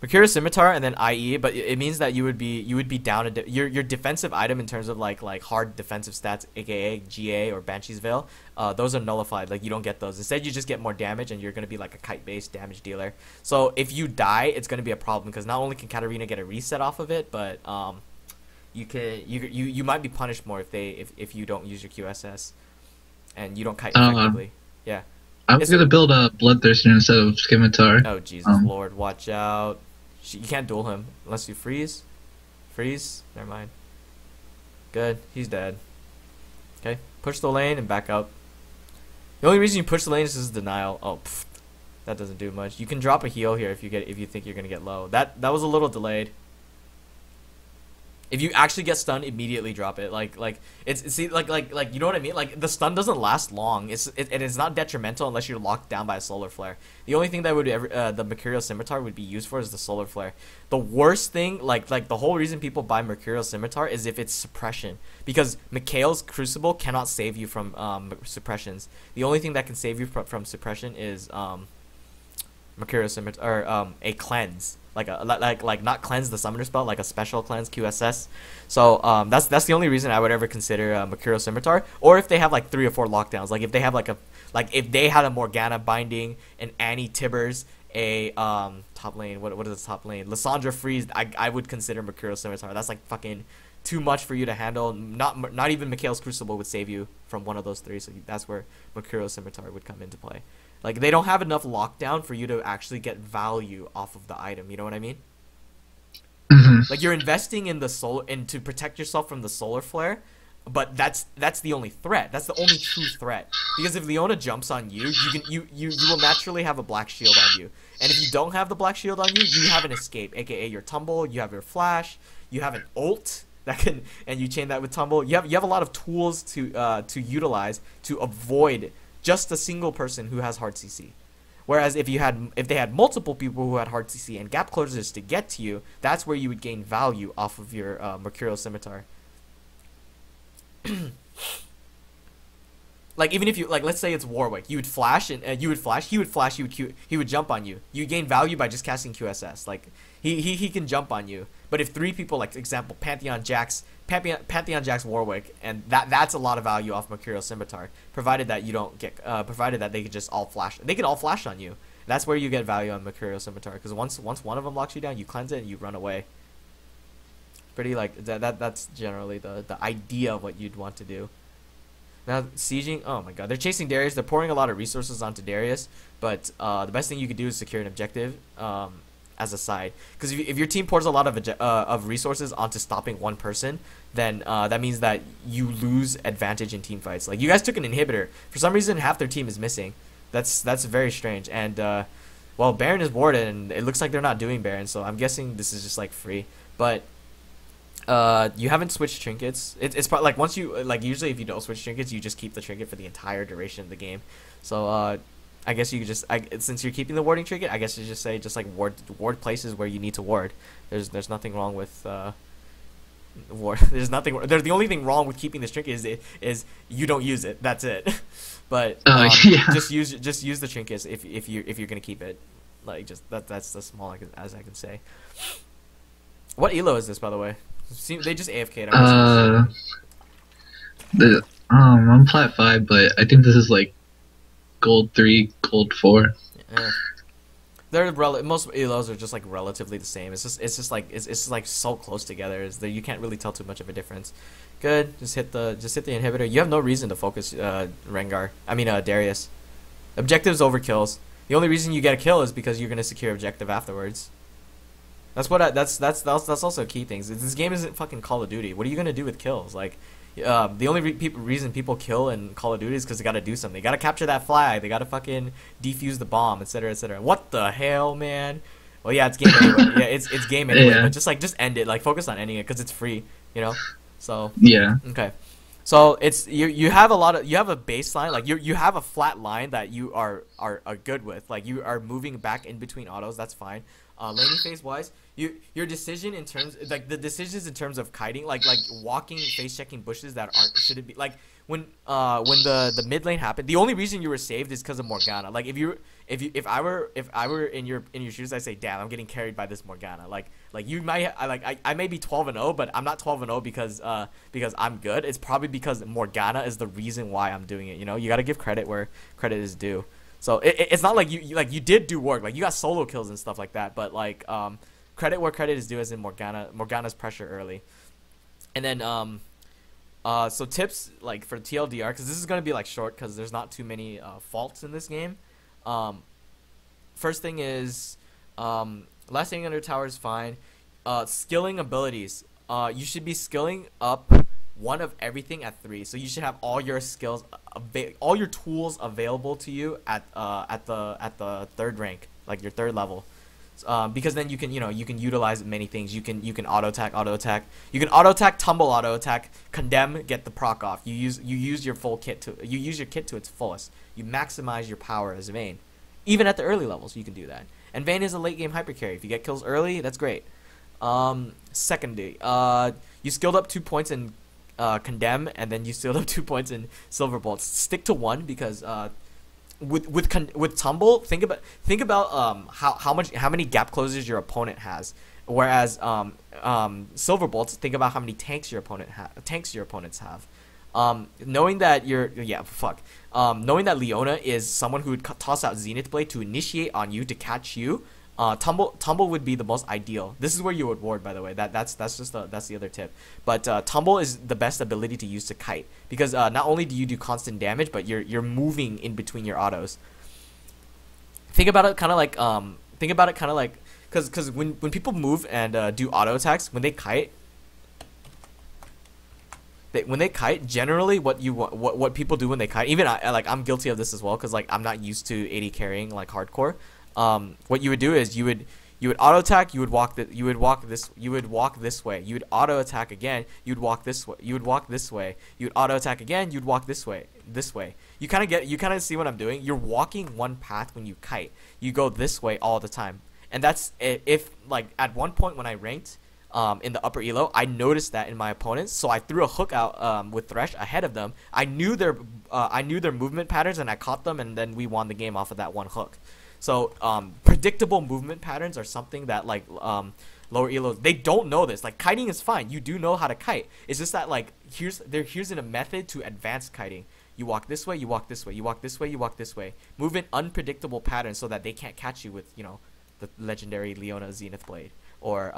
Mercurial Scimitar and then IE, but it means that you would be down your defensive item in terms of like hard defensive stats, aka GA or Banshee's Veil. Those are nullified. Like you don't get those. Instead, you just get more damage, and you're gonna be like a kite-based damage dealer. So if you die, it's gonna be a problem because not only can Katarina get a reset off of it, but you might be punished more if you don't use your QSS and you don't kite effectively. Yeah. I was gonna build a Bloodthirster instead of Scimitar. Oh Jesus Lord, watch out! You can't duel him unless you freeze. Freeze. Never mind. Good. He's dead. Okay. Push the lane and back up. The only reason you push the lane is denial. Oh, that doesn't do much. You can drop a heal here if you think you're gonna get low. That was a little delayed. If you actually get stunned, immediately drop it. Like you know what I mean? Like the stun doesn't last long. It's not detrimental unless you're locked down by a solar flare. The only thing that would the Mercurial Scimitar would be used for is the solar flare. The worst thing, like the whole reason people buy Mercurial Scimitar is if it's suppression, because Mikhail's Crucible cannot save you from suppressions. The only thing that can save you from suppression is Mercurial Scimitar or a cleanse. Like not cleanse the summoner spell, like a special cleanse QSS. So that's the only reason I would ever consider Mercurial Scimitar. Or if they have like 3 or 4 lockdowns, like if they have if they had a Morgana binding, an Annie Tibbers, a top lane, what is the top lane? Lissandra Freeze, I would consider Mercurial Scimitar. That's like fucking too much for you to handle. Not even Mikhail's Crucible would save you from one of those 3. So that's where Mercurial Scimitar would come into play. Like, they don't have enough lockdown for you to actually get value off of the item. You know what I mean? Mm-hmm. Like, you're investing in to protect yourself from the solar flare, but that's the only threat. That's the only true threat. Because if Leona jumps on you, you will naturally have a black shield on you. And if you don't have the black shield on you, you have an escape, aka your tumble. You have your flash. You have an ult and you chain that with tumble. You have a lot of tools to utilize to avoid just a single person who has hard CC. Whereas if they had multiple people who had hard CC and gap closers to get to you, that's where you would gain value off of your Mercurial Scimitar. like even if you like, let's say it's Warwick, you would flash and you would flash, he would flash, he would jump on you. You gain value by just casting QSS. Like he can jump on you. But if 3 people, like example, Pantheon Jax Warwick, and that's a lot of value off Mercurial Scimitar, provided that you don't get provided that they could just all flash. They could all flash on you. That's where you get value on Mercurial Scimitar, because once one of them locks you down, you cleanse it and you run away. Pretty like that's generally the idea of what you'd want to do. Now sieging, oh my god, they're chasing Darius. They're pouring a lot of resources onto Darius, but the best thing you could do is secure an objective as a side. Because if your team pours a lot of resources onto stopping one person, then that means that you lose advantage in team fights. Like you guys took an inhibitor. For some reason, half their team is missing. That's very strange. And well, Baron is warded, and it looks like they're not doing Baron, so I'm guessing this is just like free. But you haven't switched trinkets. It's probably like once you like usually if you don't switch trinkets, you just keep the trinket for the entire duration of the game. So I guess you could just since you're keeping the warding trinket, I guess you just say just like ward places where you need to ward. There's nothing wrong with ward. There's the only thing wrong with keeping this trinket is you don't use it. That's it. But yeah. just use the trinkets if you're gonna keep it. Like just that's as small as I can say. What elo is this, by the way? They just AFK'd. I'm Plat 5, but I think this is like Gold 3, Gold 4. Yeah. Most elos are just like relatively the same. It's just like so close together. Is that you can't really tell too much of a difference. Good. Just hit the inhibitor. You have no reason to focus Darius. Objectives over kills. The only reason you get a kill is because you're gonna secure objective afterwards. That's also key things. This game isn't fucking Call of Duty. What are you gonna do with kills? Like, the only reason people kill in Call of Duty is because they gotta do something. They gotta capture that flag. They gotta fucking defuse the bomb, etc., etc. What the hell, man? Well, yeah, it's game anyway. Yeah, it's game anyway. Yeah. But just end it. Like, focus on ending it because it's free. You know. So yeah. Okay. So it's you have a baseline, like you have a flat line that you are good with. Like you are moving back in between autos. That's fine. Laning phase wise, your decision in terms like the decisions in terms of kiting, like walking, face checking bushes that shouldn't be like when the mid lane happened. The only reason you were saved is because of Morgana. Like if I were in your shoes, I'd say, damn, I'm getting carried by this Morgana. Like you might I may be 12-0, but I'm not 12-0 because I'm good. It's probably because Morgana is the reason why I'm doing it. You know, you gotta give credit where credit is due. So it's not like you did do work, like you got solo kills and stuff like that, but like credit where credit is due, as in Morgana's pressure early. And then so tips like for TLDR, because this is gonna be like short because there's not too many faults in this game. First thing is last thing under tower is fine. Skilling abilities. You should be skilling up one of everything at 3, so you should have all your skills, all your tools available to you at the 3rd rank, like your 3rd level, because then you can utilize many things. You can auto attack, you can auto attack, tumble, auto attack, condemn, get the proc off. You use your full kit to its fullest. You maximize your power as Vayne, even at the early levels. You can do that, and Vayne is a late game hyper carry. If you get kills early, that's great. Secondary, you skilled up 2 points in condemn, and then you still have 2 points in silver bolts. Stick to 1 because with tumble, think about how many gap closers your opponent has, whereas silver bolts, think about how many tanks your opponents have. Knowing that knowing that Leona is someone who would toss out Zenith Blade to initiate on you to catch you. Tumble would be the most ideal. This is where you would ward, by the way. That's the other tip. But Tumble is the best ability to use to kite, because not only do you do constant damage, but you're moving in between your autos. Think about it kind of like because when people move and do auto attacks, when they kite, generally what people do when they kite, even I'm guilty of this as well, because like I'm not used to AD carrying like hardcore. What you would do is you would auto attack, you would walk this way, you would auto attack again, you'd walk this way, you would walk this way, you'd auto attack again, you'd walk this way. You kind of see what I'm doing. You're walking one path when you kite. You go this way all the time, and that's if like at one point when I ranked, in the upper elo. I noticed that in my opponents, so I threw a hook out with Thresh ahead of them. I knew their movement patterns, and I caught them, and then we won the game off of that one hook. So predictable movement patterns are something that like lower elos, they don't know this. Like kiting is fine, you do know how to kite. It's just that like here's a method to advanced kiting. You walk this way, you walk this way, you walk this way, you walk this way. Move in unpredictable patterns so that they can't catch you with, you know, the legendary Leona Zenith Blade. Or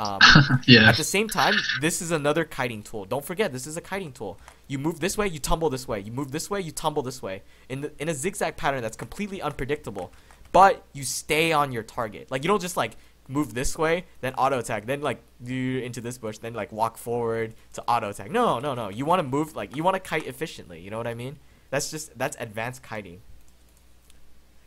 Yeah. at the same time, this is another kiting tool. Don't forget, this is a kiting tool. You move this way, you tumble this way. You move this way, you tumble this way. In a zigzag pattern that's completely unpredictable. But you stay on your target. Like you don't just like move this way, then auto attack, then like do into this bush, then like walk forward to auto attack. No, no, no. You want to move, like you want to kite efficiently. You know what I mean? That's advanced kiting.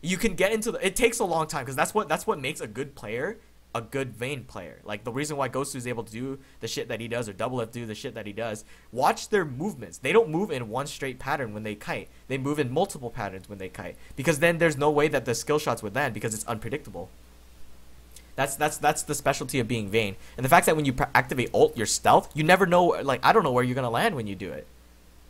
You can get into it takes a long time because that's what makes a good player a good Vayne player. Like the reason why Ghostu is able to do the shit that he does, or Doublelift do the shit that he does. Watch their movements. They don't move in one straight pattern when they kite. They move in multiple patterns when they kite, because then there's no way that the skill shots would land because it's unpredictable. That's the specialty of being Vayne. And the fact that when you activate ult, your stealth, you never know. Like I don't know where you're gonna land when you do it.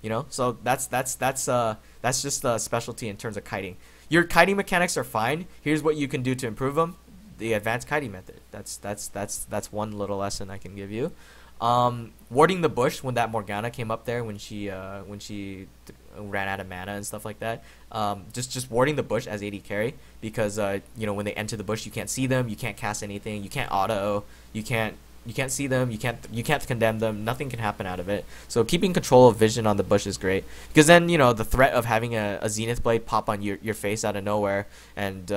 You know, so that's just a specialty in terms of kiting. Your kiting mechanics are fine. Here's what you can do to improve them: the advanced kiting method. That's one little lesson I can give you. Warding the bush when that Morgana came up there when she ran out of mana and stuff like that. Just warding the bush as AD carry, because you know, when they enter the bush, you can't see them, you can't cast anything, you can't auto, you can't see them, you can't condemn them, nothing can happen out of it. So keeping control of vision on the bush is great, because then, you know, the threat of having a Zenith Blade pop on your face out of nowhere and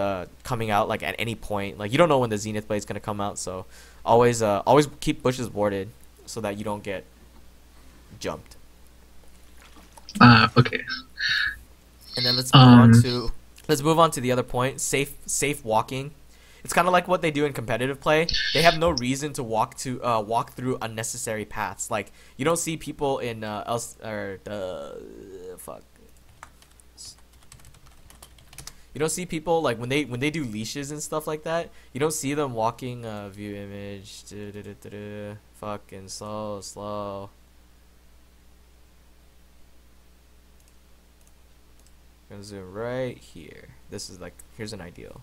coming out like at any point, like you don't know when the Zenith Blade is gonna come out. So always keep bushes warded so that you don't get jumped. Okay. And then let's move on to the other point: safe walking. It's kind of like what they do in competitive play. They have no reason to walk through unnecessary paths. Like you don't see people in You don't see people like when they do leashes and stuff like that. You don't see them walking view image fucking slow. Gonna zoom right here. This is like, here's an ideal.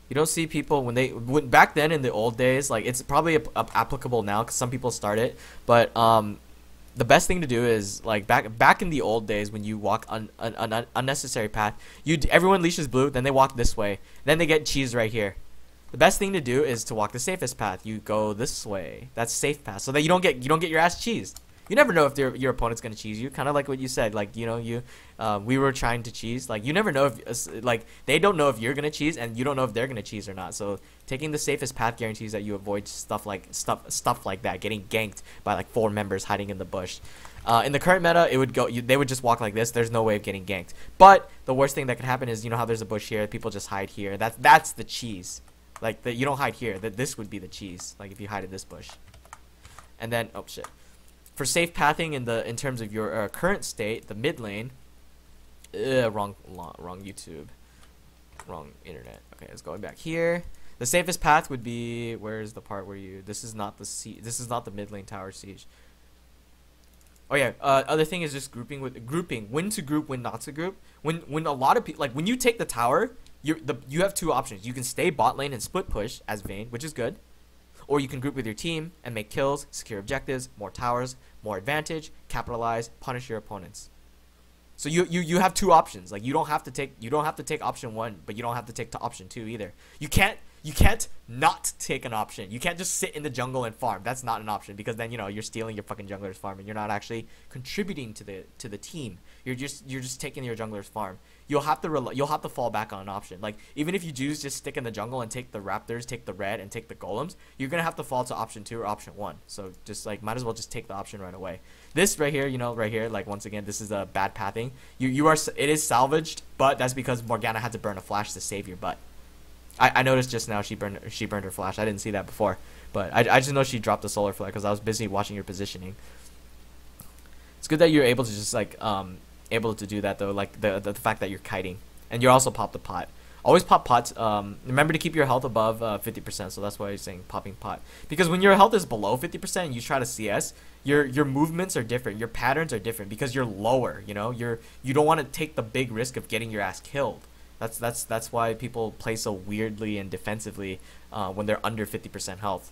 You don't see people when back then in the old days, like it's probably applicable now because some people start it, but the best thing to do is like back in the old days when you walk an unnecessary path, everyone leashes blue, then they walk this way, then they get cheesed right here. The best thing to do is to walk the safest path. You go this way. That's safe path, so that you don't get your ass cheesed. You never know if your opponent's gonna cheese you. Kind of like what you said. Like, you know, we were trying to cheese. Like, you never know if like they don't know if you're gonna cheese, and you don't know if they're gonna cheese or not. So taking the safest path guarantees that you avoid stuff like that, getting ganked by like 4 members hiding in the bush. In the current meta, they would just walk like this. There's no way of getting ganked. But the worst thing that could happen is, you know how there's a bush here, people just hide here. That's the cheese. Like you don't hide here. This would be the cheese. Like if you hide in this bush, and then oh shit. For safe pathing in terms of your current state, the mid lane, wrong YouTube, wrong internet. Okay, it's going back here. The safest path would be, where's the part where this is not the mid lane tower siege. Oh yeah, other thing is just grouping, when to group, when not to group. When a lot of people, like when you take the tower, you have 2 options. You can stay bot lane and split push as Vayne, which is good. Or you can group with your team and make kills, secure objectives, more towers, more advantage, capitalize, punish your opponents. So you have 2 options. Like you don't have to take option 1, but you don't have to take option 2 either. You can't not take an option. You can't just sit in the jungle and farm. That's not an option, because then, you know, you're stealing your fucking jungler's farm and you're not actually contributing to the team. You're just taking your jungler's farm. You'll have to fall back on an option. Like even if you choose just stick in the jungle and take the raptors, take the red, and take the golems, you're gonna have to fall to option 2 or option 1. So just like might as well just take the option right away. This right here, you know, right here, like once again, this is a bad pathing. It is salvaged, but that's because Morgana had to burn a flash to save your butt. I noticed just now she burned her flash. I didn't see that before, but I just know she dropped the solar flare because I was busy watching your positioning. It's good that you're able to just like able to do that though, like the fact that you're kiting, and you also pop the pot. Always pop pots. Remember to keep your health above 50%. So that's why you're saying popping pot. Because when your health is below 50% and you try to CS, your movements are different. Your patterns are different because you're lower. You know, you don't want to take the big risk of getting your ass killed. That's why people play so weirdly and defensively when they're under 50% health.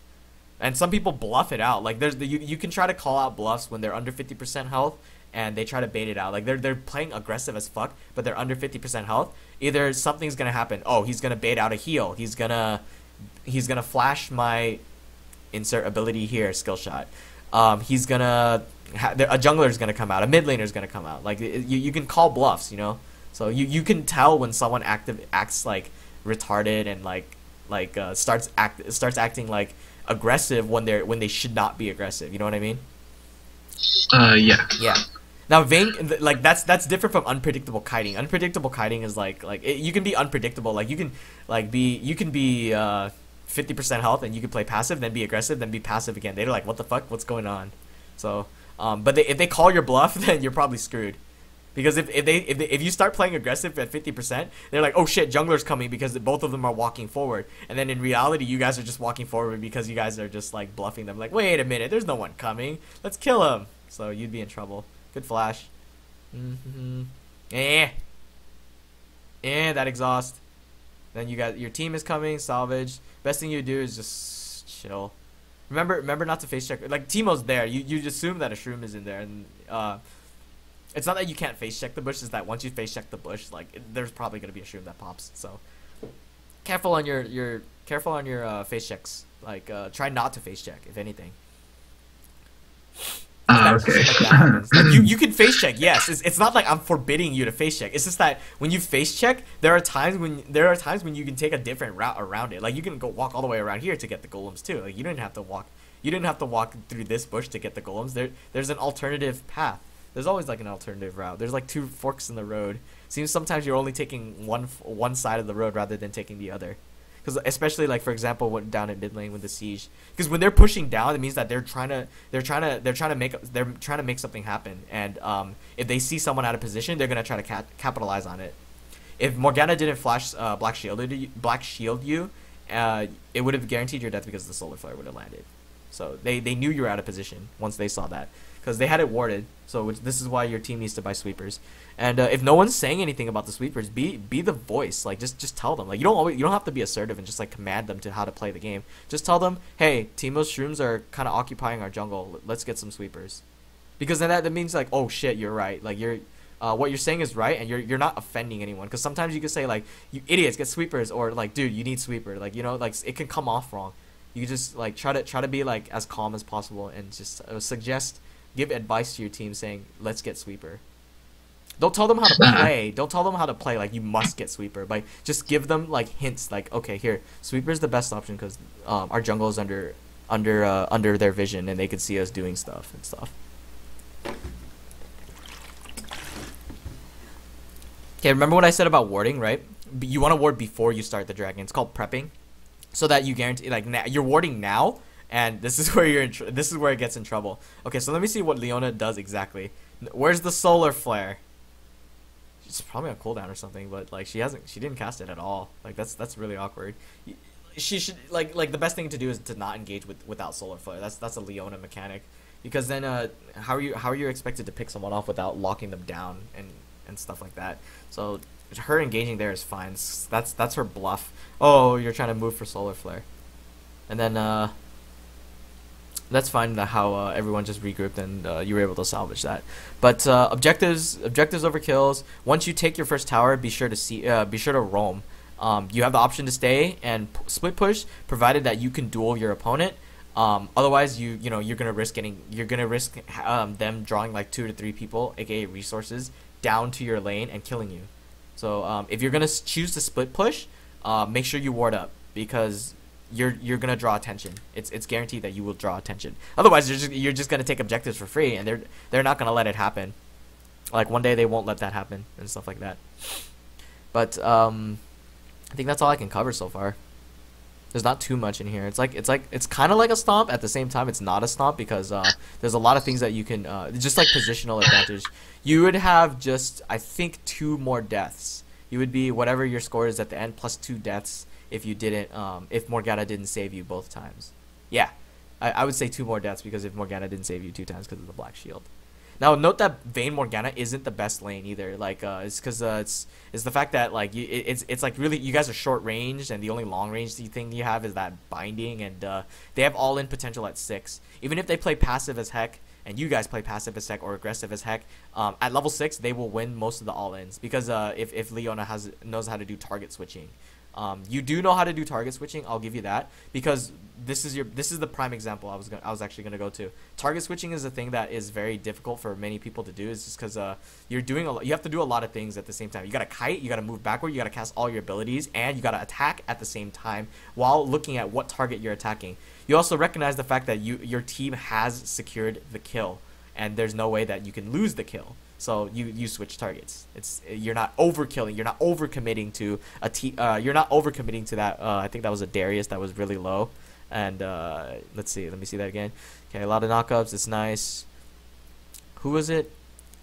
And some people bluff it out. Like you can try to call out bluffs when they're under 50% health, and they try to bait it out. Like they're playing aggressive as fuck, but they're under 50% health. Either something's gonna happen. Oh, he's gonna bait out a heal. He's gonna flash my insert ability here, skill shot. He's gonna a jungler's gonna come out. A mid laner's gonna come out. Like you can call bluffs, you know. So you can tell when someone acts like retarded and starts acting like aggressive when they should not be aggressive. You know what I mean? Yeah. Yeah. Now Vayne, like that's different from unpredictable kiting. Unpredictable kiting is you can be unpredictable. Like you can be 50% health and you can play passive, then be aggressive, then be passive again. They're like, what the fuck? What's going on? So, but if they call your bluff, then you're probably screwed. Because if you start playing aggressive at 50%, they're like, oh shit, jungler's coming because both of them are walking forward. And then in reality, you guys are just walking forward because you guys are just like bluffing them. Like, wait a minute, there's no one coming. Let's kill him. So you'd be in trouble. Good flash. That exhaust. Then you got your team is coming, salvage. Best thing you do is just chill. Remember not to face check. Like Teemo's there. You assume that a shroom is in there, and it's not that you can't face check the bush. It's that once you face check the bush, like there's probably gonna be a shroom that pops. So careful on your face checks. Like try not to face check if anything. Okay. Like you can face check, yes. It's not like I'm forbidding you to face check. It's just that when you face check, there are times when you can take a different route around it. Like you can go walk all the way around here to get the golems too. Like you didn't have to walk through this bush to get the golems. There's an alternative path. There's always like an alternative route. There's like two forks in the road. Seems sometimes you're only taking one side of the road rather than taking the other. Because especially like for example, what down at mid lane with the siege. Because when they're pushing down, it means that they're trying to make something happen. And if they see someone out of position, they're gonna try to capitalize on it. If Morgana didn't flash black shield you, it would have guaranteed your death because the solar flare would have landed. So they knew you were out of position once they saw that. Because they had it warded, so this is why your team needs to buy sweepers. And if no one's saying anything about the sweepers, be the voice. Like just tell them. Like you don't have to be assertive and just like command them to how to play the game. Just tell them, hey, Teemo's shrooms are kind of occupying our jungle. Let's get some sweepers. Because then that means like, oh shit, you're right. Like what you're saying is right, and you're not offending anyone. Because sometimes you can say like, you idiots, get sweepers, or like, dude, you need sweeper. Like like it can come off wrong. You just like try to be like as calm as possible and just give advice to your team saying, let's get sweeper. Don't tell them how to play. Don't tell them how to play like you must get sweeper. Like just give them like hints like, okay, here, sweeper is the best option because our jungle is under their vision and they can see us doing stuff and stuff. Okay, remember what I said about warding, right? You want to ward before you start the dragon. It's called prepping, so that you guarantee like you're warding now. And this is where this is where it gets in trouble. Okay, so let me see what Leona does exactly. Where's the solar flare? She's probably on cooldown or something, but like she didn't cast it at all. Like that's really awkward. She should like the best thing to do is to not engage without solar flare. That's a Leona mechanic, because then how are you expected to pick someone off without locking them down and stuff like that? So her engaging there is fine. That's her bluff. Oh, you're trying to move for solar flare, and then that's fine. How everyone just regrouped and you were able to salvage that. But objectives over kills. Once you take your first tower, be sure to roam. You have the option to stay and split push, provided that you can duel your opponent. Otherwise, you're gonna risk them drawing like 2 to 3 people, aka resources, down to your lane and killing you. So if you're gonna choose to split push, make sure you ward up, because you're gonna draw attention. It's guaranteed that you will draw attention. Otherwise, you're just gonna take objectives for free, and they're not gonna let it happen. Like one day they won't let that happen and stuff like that. But I think that's all I can cover so far. There's not too much in here. It's kind of like a stomp. At the same time, it's not a stomp, because there's a lot of things that you can just like positional advantage. You would have just, I think, 2 more deaths You would be whatever your score is at the end plus 2 deaths if you didn't if Morgana didn't save you both times. Yeah, I would say 2 more deaths because if Morgana didn't save you 2 times because of the black shield. Now note that Vayne Morgana isn't the best lane either. Like it's because it's the fact that like it's like really you guys are short range and the only long range thing you have is that binding, and they have all in potential at 6. Even if they play passive as heck and you guys play passive as heck or aggressive as heck, at level 6 they will win most of the all ins because if Leona knows how to do target switching. You do know how to do target switching. I'll give you that because this is the prime example I was actually gonna go to. Target switching is a thing that is very difficult for many people to do. It's just because you have to do a lot of things at the same time. You gotta kite, you gotta move backward, you gotta cast all your abilities, and you gotta attack at the same time while looking at what target you're attacking. You also recognize the fact that your team has secured the kill, and there's no way that you can lose the kill. So you switch targets. You're not overkilling. You're not overcommitting to you're not overcommitting to that. I think that was a Darius that was really low. And let's see. Let me see that again. Okay, a lot of knockups. It's nice. Who was it?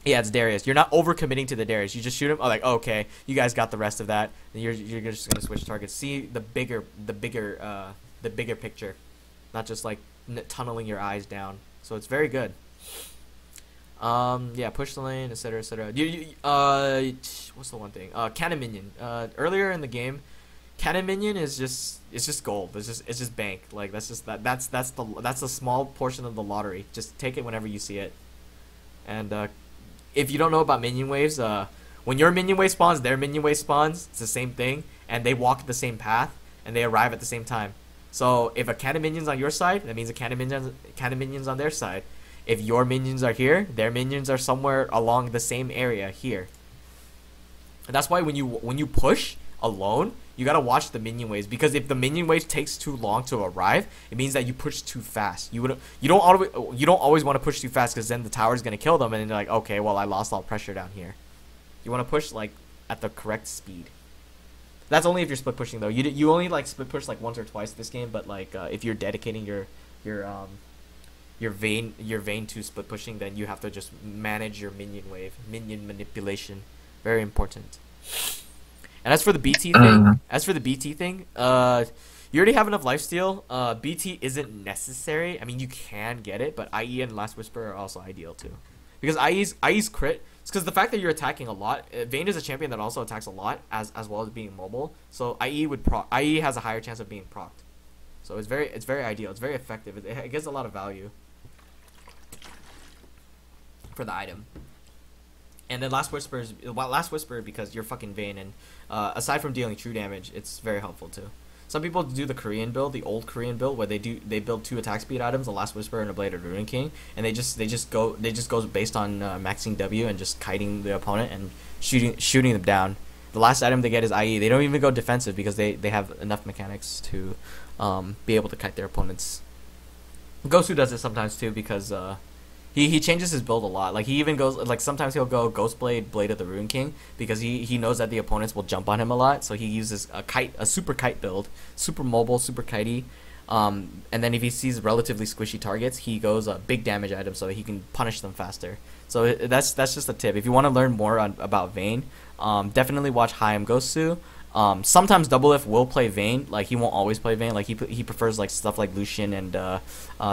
Yeah, it's Darius. You're not overcommitting to the Darius. You just shoot him. Oh, like okay, you guys got the rest of that. And you're just gonna switch targets. See the bigger picture, not just like tunneling your eyes down. So it's very good. Yeah, push the lane, etc., etc. What's the one thing? Cannon minion. Earlier in the game, cannon minion is just gold. It's just bank. Like that's the small portion of the lottery. Just take it whenever you see it. And if you don't know about minion waves, when your minion wave spawns, their minion wave spawns. It's the same thing, and they walk the same path, and they arrive at the same time. So if a cannon minion's on your side, that means a cannon minion's on their side. If your minions are here, their minions are somewhere along the same area here. And that's why when you push alone, you gotta watch the minion waves, because if the minion wave takes too long to arrive, it means that you push too fast. You don't always want to push too fast, because then the tower's gonna kill them, and then they're like, okay, well I lost all pressure down here. You want to push like at the correct speed. That's only if you're split pushing though. You only like split push like once or twice this game, but like if you're dedicating your Vayne to split pushing, then you have to just manage your minion wave, minion manipulation, very important. And as for the BT thing, you already have enough lifesteal. BT isn't necessary. I mean, you can get it, but IE and Last Whisper are also ideal too, because IE's crit. It's because the fact that you're attacking a lot. Vayne is a champion that also attacks a lot as well as being mobile. So IE has a higher chance of being procced. So it's very ideal. It's very effective. It gives a lot of value for the item. And then Last Whisper because you're fucking Vayne, and aside from dealing true damage, it's very helpful too. Some people do the Korean build, the old Korean build, where they build 2 attack speed items, a Last Whisper and a Blade of Ruin King, and they just go based on maxing W and just kiting the opponent and shooting them down. The last item they get is IE. They don't even go defensive because they have enough mechanics to be able to kite their opponents. Gosu does it sometimes too, because he changes his build a lot. Like he even goes, like sometimes he'll go Ghost Blade, Blade of the Ruin King, because he knows that the opponents will jump on him a lot. So he uses a super kite build, super mobile, super kitey. And then if he sees relatively squishy targets, he goes big damage items so that he can punish them faster. So that's just a tip. If you want to learn more about Vayne, definitely watch Haim Gosu. Sometimes Doublelift will play Vayne. Like he won't always play Vayne. Like he prefers like stuff like Lucian and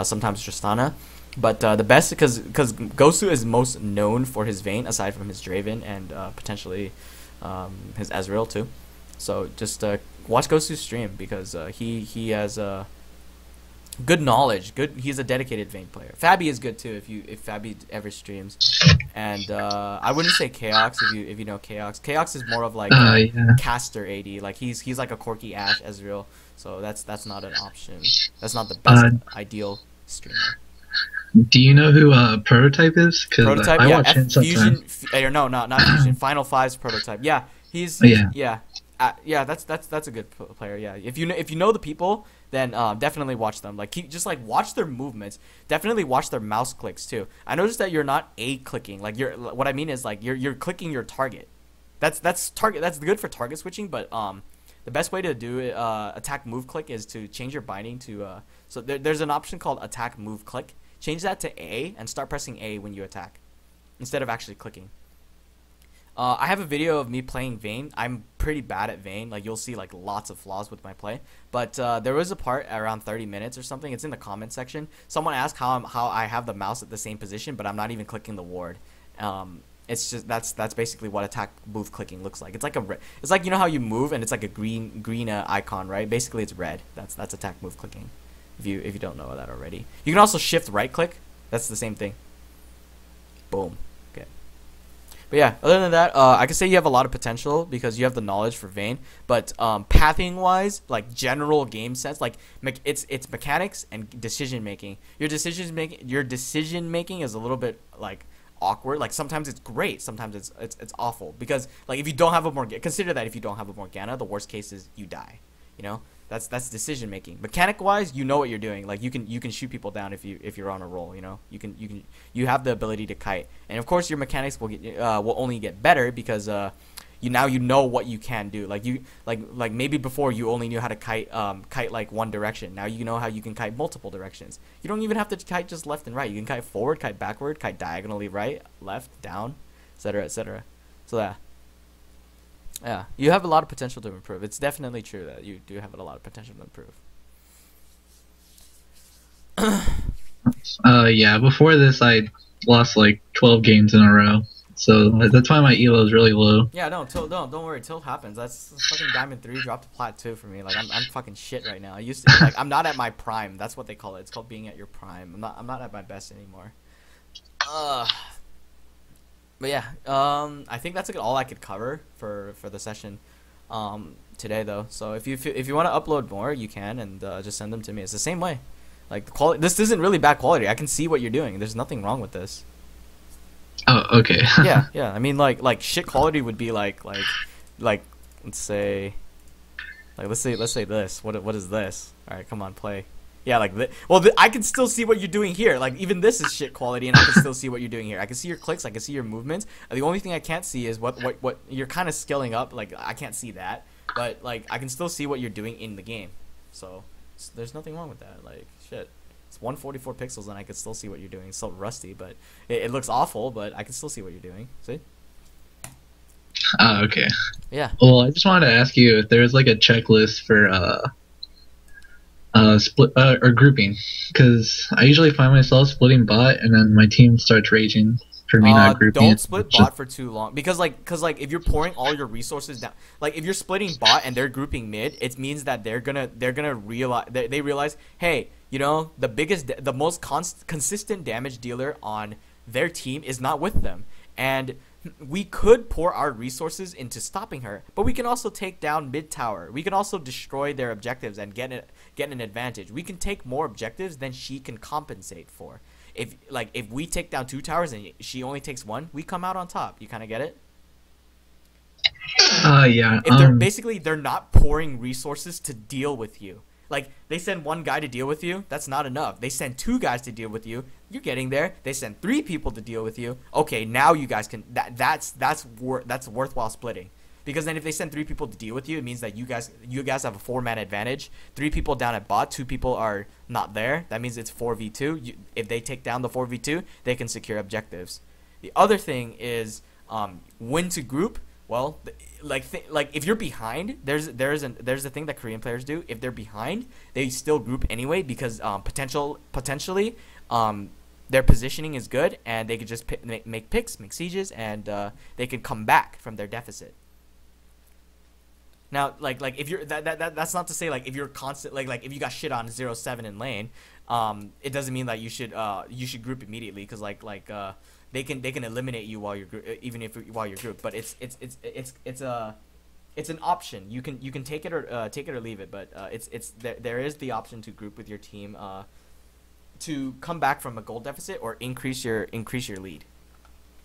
sometimes Tristana. But the best, because Gosu is most known for his Vayne, aside from his Draven and potentially his Ezreal too. So just watch Gosu's stream, because he has good knowledge. He's a dedicated Vayne player. Fabi is good too if Fabi ever streams. And I wouldn't say Chaox if you know Chaox. Chaox is more of like caster AD. Like he's like a Corki Ashe Ezreal. So that's not an option. That's not the best ideal streamer. Do you know who Prototype is? Prototype, I yeah. watch him sometimes. Fusion, no, not Fusion. Final Five's Prototype. Yeah, he's yeah. That's a good player. Yeah, if you know the people, then definitely watch them. Like just like watch their movements. Definitely watch their mouse clicks too. I noticed that you're not clicking. Like what I mean is like you're clicking your target. That's good for target switching. But the best way to do it, attack move click, is to change your binding to so there's an option called attack move click. Change that to A and start pressing A when you attack, instead of actually clicking. I have a video of me playing Vayne. I'm pretty bad at Vayne. Like, you'll see like lots of flaws with my play. But there was a part around 30 minutes or something. It's in the comment section. Someone asked how I have the mouse at the same position, but I'm not even clicking the ward. It's just that's basically what attack move clicking looks like. It's like it's like, you know how you move and it's like a green icon, right? Basically, it's red. That's attack move clicking. If you don't know that already, you can also shift right click. That's the same thing. Boom. Okay. But yeah, other than that, I can say you have a lot of potential because you have the knowledge for Vayne. But pathing wise, like general game sense, like it's mechanics and decision making. Your decision making is a little bit like awkward. Like sometimes it's great, sometimes it's awful, because like if you don't have a Morgana, consider that if you don't have a Morgana, the worst case is you die. You know, that's decision making. Mechanic wise, you know what you're doing. Like you can shoot people down if you're on a roll. You know, you have the ability to kite, and of course your mechanics will only get better because you know what you can do. Like maybe before you only knew how to kite like one direction. Now you know how you can kite multiple directions. You don't even have to kite just left and right. You can kite forward, kite backward, kite diagonally, right, left, down, etc., etc. So yeah, you have a lot of potential to improve. It's definitely true that you do have a lot of potential to improve. Yeah, before this I lost like 12 games in a row. So that's why my elo is really low. Yeah, no, don't worry. Tilt happens. That's fucking Diamond 3 dropped to Plat 2 for me. Like I'm fucking shit right now. I used to like I'm not at my prime. That's what they call it. It's called being at your prime. I'm not at my best anymore. But yeah, I think that's like all I could cover for the session today though. So if you want to upload more, you can, and just send them to me. It's the same way. Like the quality. This isn't really bad quality. I can see what you're doing. There's nothing wrong with this. Oh, okay. yeah. I mean, like shit quality would be like let's say this. What is this? All right, come on, play. Yeah, like I can still see what you're doing here. Like even this is shit quality, and I can still see what you're doing here. I can see your clicks. I can see your movements. The only thing I can't see is what you're kind of scaling up. Like I can't see that, but like I can still see what you're doing in the game. So there's nothing wrong with that. Like shit. It's 144 pixels and I can still see what you're doing. It's so rusty, but it looks awful, but I can still see what you're doing. See? Okay. Yeah. Well, I just wanted to ask you if there's like a checklist for split or grouping, because I usually find myself splitting bot and then my team starts raging for me not grouping. Don't split bot for too long, because like if you're pouring all your resources down, like if you're splitting bot and they're grouping mid, it means that they're gonna realize they realize, hey, you know, the most consistent damage dealer on their team is not with them, and we could pour our resources into stopping her, but we can also take down mid tower. We can also destroy their objectives and get an advantage. We can take more objectives than she can compensate for. If we take down 2 towers and she only takes 1, we come out on top. You kind of get it? Yeah. If they're not pouring resources to deal with you. Like, they send 1 guy to deal with you, that's not enough. They send 2 guys to deal with you, you're getting there. They send 3 people to deal with you. Okay, now you guys can. That's worthwhile splitting. Because then if they send 3 people to deal with you, it means that you guys have a 4-man advantage. 3 people down at bot, 2 people are not there. That means it's 4v2. If they take down the 4v2, they can secure objectives. The other thing is when to group. Well, like if you're behind, there's a thing that Korean players do. If they're behind, they still group anyway because potentially their positioning is good and they could just make picks, make sieges, and they could come back from their deficit. Now, like if you're that's not to say like if you're constant like if you got shit on 0-7 in lane, it doesn't mean that you should group immediately, because they can eliminate you while you're while you're grouped, but it's an option. You can take it or leave it, but there is the option to group with your team to come back from a gold deficit or increase your lead.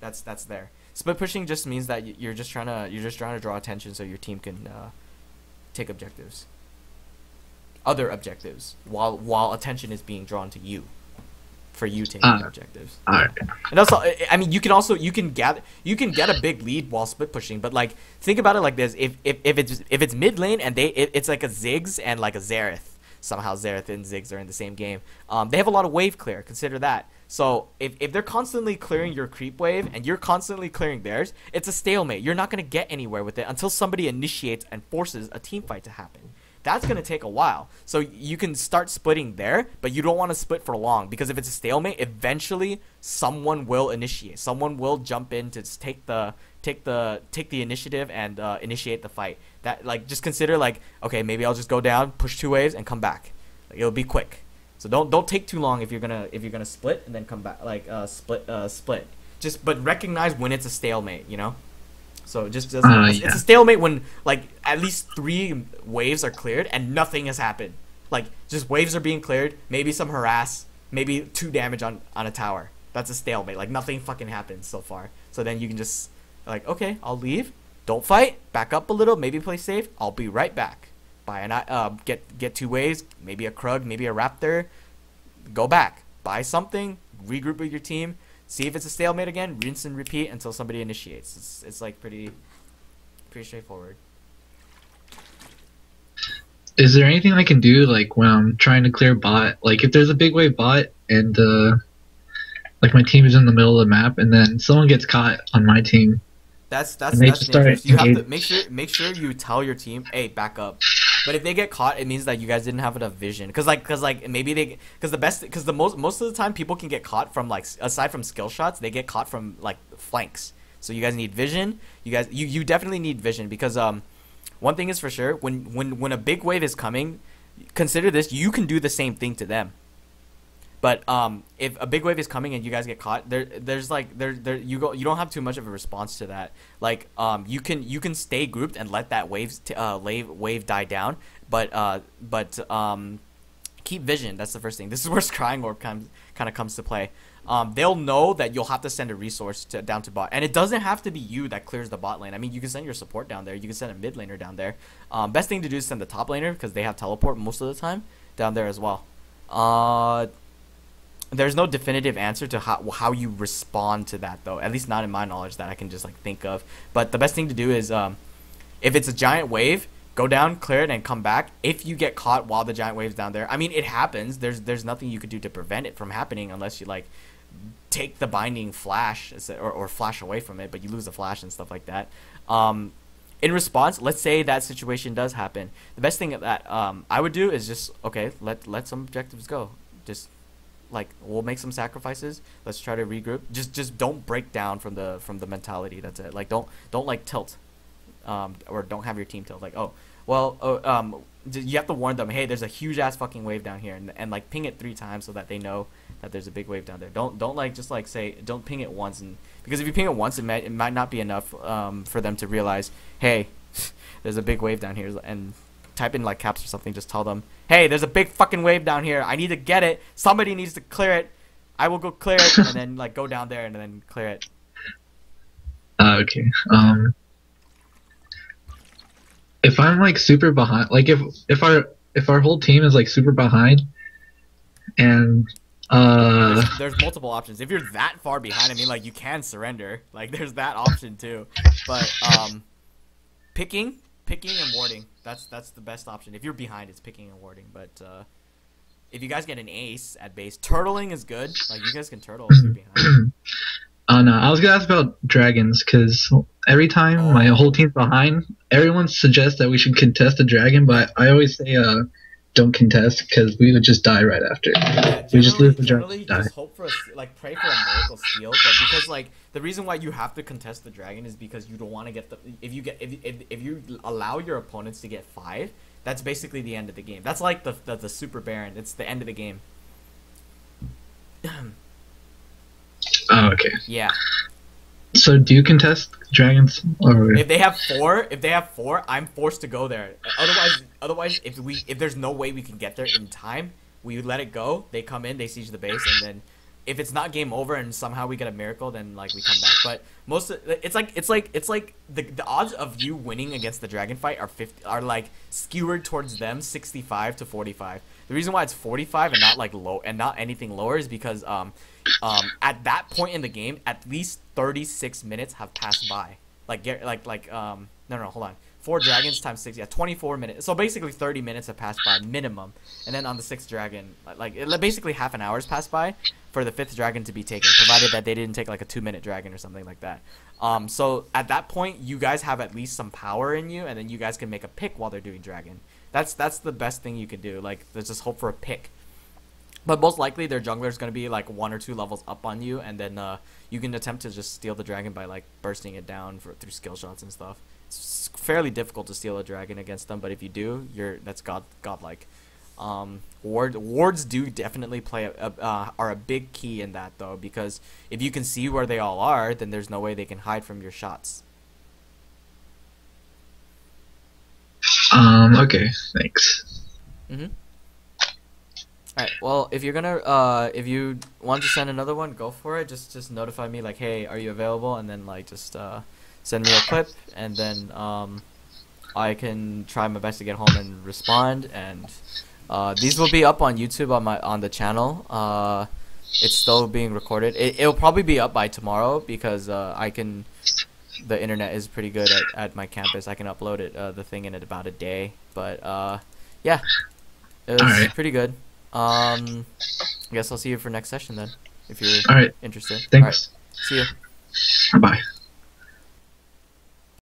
That's there. Split pushing just means that you're just trying to draw attention so your team can take other objectives while attention is being drawn to you. For you taking objectives. Alright. And also, I mean, you can get a big lead while split pushing, but like think about it like this: if it's mid lane and it's like a Ziggs and like a Xerath, somehow Xerath and Ziggs are in the same game. They have a lot of wave clear. Consider that. So if they're constantly clearing your creep wave and you're constantly clearing theirs, it's a stalemate. You're not going to get anywhere with it until somebody initiates and forces a team fight to happen. That's going to take a while. So you can start splitting there, but you don't want to split for long, because if it's a stalemate, eventually someone will initiate. Someone will jump in to take the initiative and initiate the fight. That, like, just consider, like, okay, maybe I'll just go down, push 2 waves and come back. Like, it'll be quick. So don't take too long if you're gonna split and then come back, like split. Just, but recognize when it's a stalemate, you know. So just it's a stalemate when, like, at least 3 waves are cleared and nothing has happened. Like, just waves are being cleared, maybe some harass, maybe 2 damage on a tower. That's a stalemate. Like, nothing fucking happened so far. So then you can just, like, okay, I'll leave. Don't fight. Back up a little. Maybe play safe. I'll be right back. Buy an get 2 waves. Maybe a Krug. Maybe a Raptor. Go back. Buy something. Regroup with your team. See if it's a stalemate again. Rinse and repeat until somebody initiates. It's like pretty straightforward. Is there anything I can do, like, when I'm trying to clear bot? Like, if there's a big wave bot and like, my team is in the middle of the map and then someone gets caught on my team. That's dangerous. You have to make sure you tell your team, hey, back up. But if they get caught, it means that you guys didn't have enough vision. Because most of the time people can get caught from, like, aside from skill shots, they get caught from, like, flanks. So you guys need vision. You definitely need vision, because one thing is for sure, when a big wave is coming, consider this, you can do the same thing to them. But if a big wave is coming and you guys get caught, you don't have too much of a response to that. Like, you can stay grouped and let that wave die down, but keep vision. That's the first thing. This is where Scrying Orb kind of comes to play. They'll know that you'll have to send a resource down to bot, and it doesn't have to be you that clears the bot lane. I mean, you can send your support down there. You can send a mid laner down there. Best thing to do is send the top laner, because they have teleport most of the time down there as well. There's no definitive answer to how you respond to that, though. At least not in my knowledge that I can just, like, think of. But the best thing to do is, if it's a giant wave, go down, clear it, and come back. If you get caught while the giant wave's down there, I mean, it happens. There's nothing you could do to prevent it from happening unless you, like, take the binding flash or flash away from it, but you lose the flash and stuff like that. In response, let's say that situation does happen. The best thing that I would do is just, okay, let some objectives go. Just, like, we'll make some sacrifices. Let's try to regroup. Just don't break down from the mentality. That's it. Like, don't like tilt, or don't have your team tilt. Like, oh, well, you have to warn them. Hey, there's a huge ass fucking wave down here, and like ping it 3 times so that they know that there's a big wave down there. Don't like just like say, don't ping it once, and because if you ping it once, it might not be enough for them to realize, hey, there's a big wave down here, and type in, like, caps or something. Just tell them, hey, there's a big fucking wave down here. I need to get it. Somebody needs to clear it. I will go clear it, and then, like, go down there and then clear it. Okay. If I'm, like, super behind, like, if our whole team is, like, super behind, and there's multiple options. If you're that far behind, I mean, like, you can surrender. Like, there's that option too. But picking and warding. That's the best option. If you're behind, it's picking and warding. But if you guys get an ace at base, turtling is good. Like, you guys can turtle if you're behind. Oh no, I was gonna ask about dragons, because every time my whole team's behind, everyone suggests that we should contest the dragon, but I always say don't contest, because we would just die right after. Yeah, we just lose the dragon. Die. Just hope for pray for a miracle steal, but because, like, the reason why you have to contest the dragon is because you don't want to get the if you allow your opponents to get 5, that's basically the end of the game. That's like the super baron. It's the end of the game. Oh, okay. Yeah. So do you contest dragons? Or... If they have 4, I'm forced to go there. Otherwise, if there's no way we can get there in time, we let it go. They come in, they siege the base, and then if it's not game over and somehow we get a miracle, then, like, we come back. But it's like the odds of you winning against the dragon fight are like skewered towards them 65 to 45. The reason why it's 45 and not, like, low and not anything lower is because at that point in the game, at least 36 minutes have passed by. No, hold on. 4 dragons times 6, 24 minutes. So basically 30 minutes have passed by minimum, and then on the 6th dragon, basically half an hour's passed by for the 5th dragon to be taken, provided that they didn't take like a 2-minute dragon or something like that. So at that point, you guys have at least some power in you, and then you guys can make a pick while they're doing dragon. That's the best thing you can do. Like, let's just hope for a pick. But most likely their jungler is going to be like 1 or 2 levels up on you, and then you can attempt to just steal the dragon by like bursting it down through skill shots and stuff. It's fairly difficult to steal a dragon against them, but if you do, that's godlike. Wards do definitely are a big key in that though, because if you can see where they all are, then there's no way they can hide from your shots. Okay, thanks. Alright, well, if you're gonna, if you want to send another one, go for it. Just notify me, like, hey, are you available? And then, like, just, send me a clip, and then, I can try my best to get home and respond, and, these will be up on YouTube on the channel. It's still being recorded. It'll probably be up by tomorrow, because, the internet is pretty good at my campus. I can upload it, the thing in about a day, but, yeah, it was pretty good. I guess I'll see you for next session then, if you're interested. Thanks. All right. See you. Bye.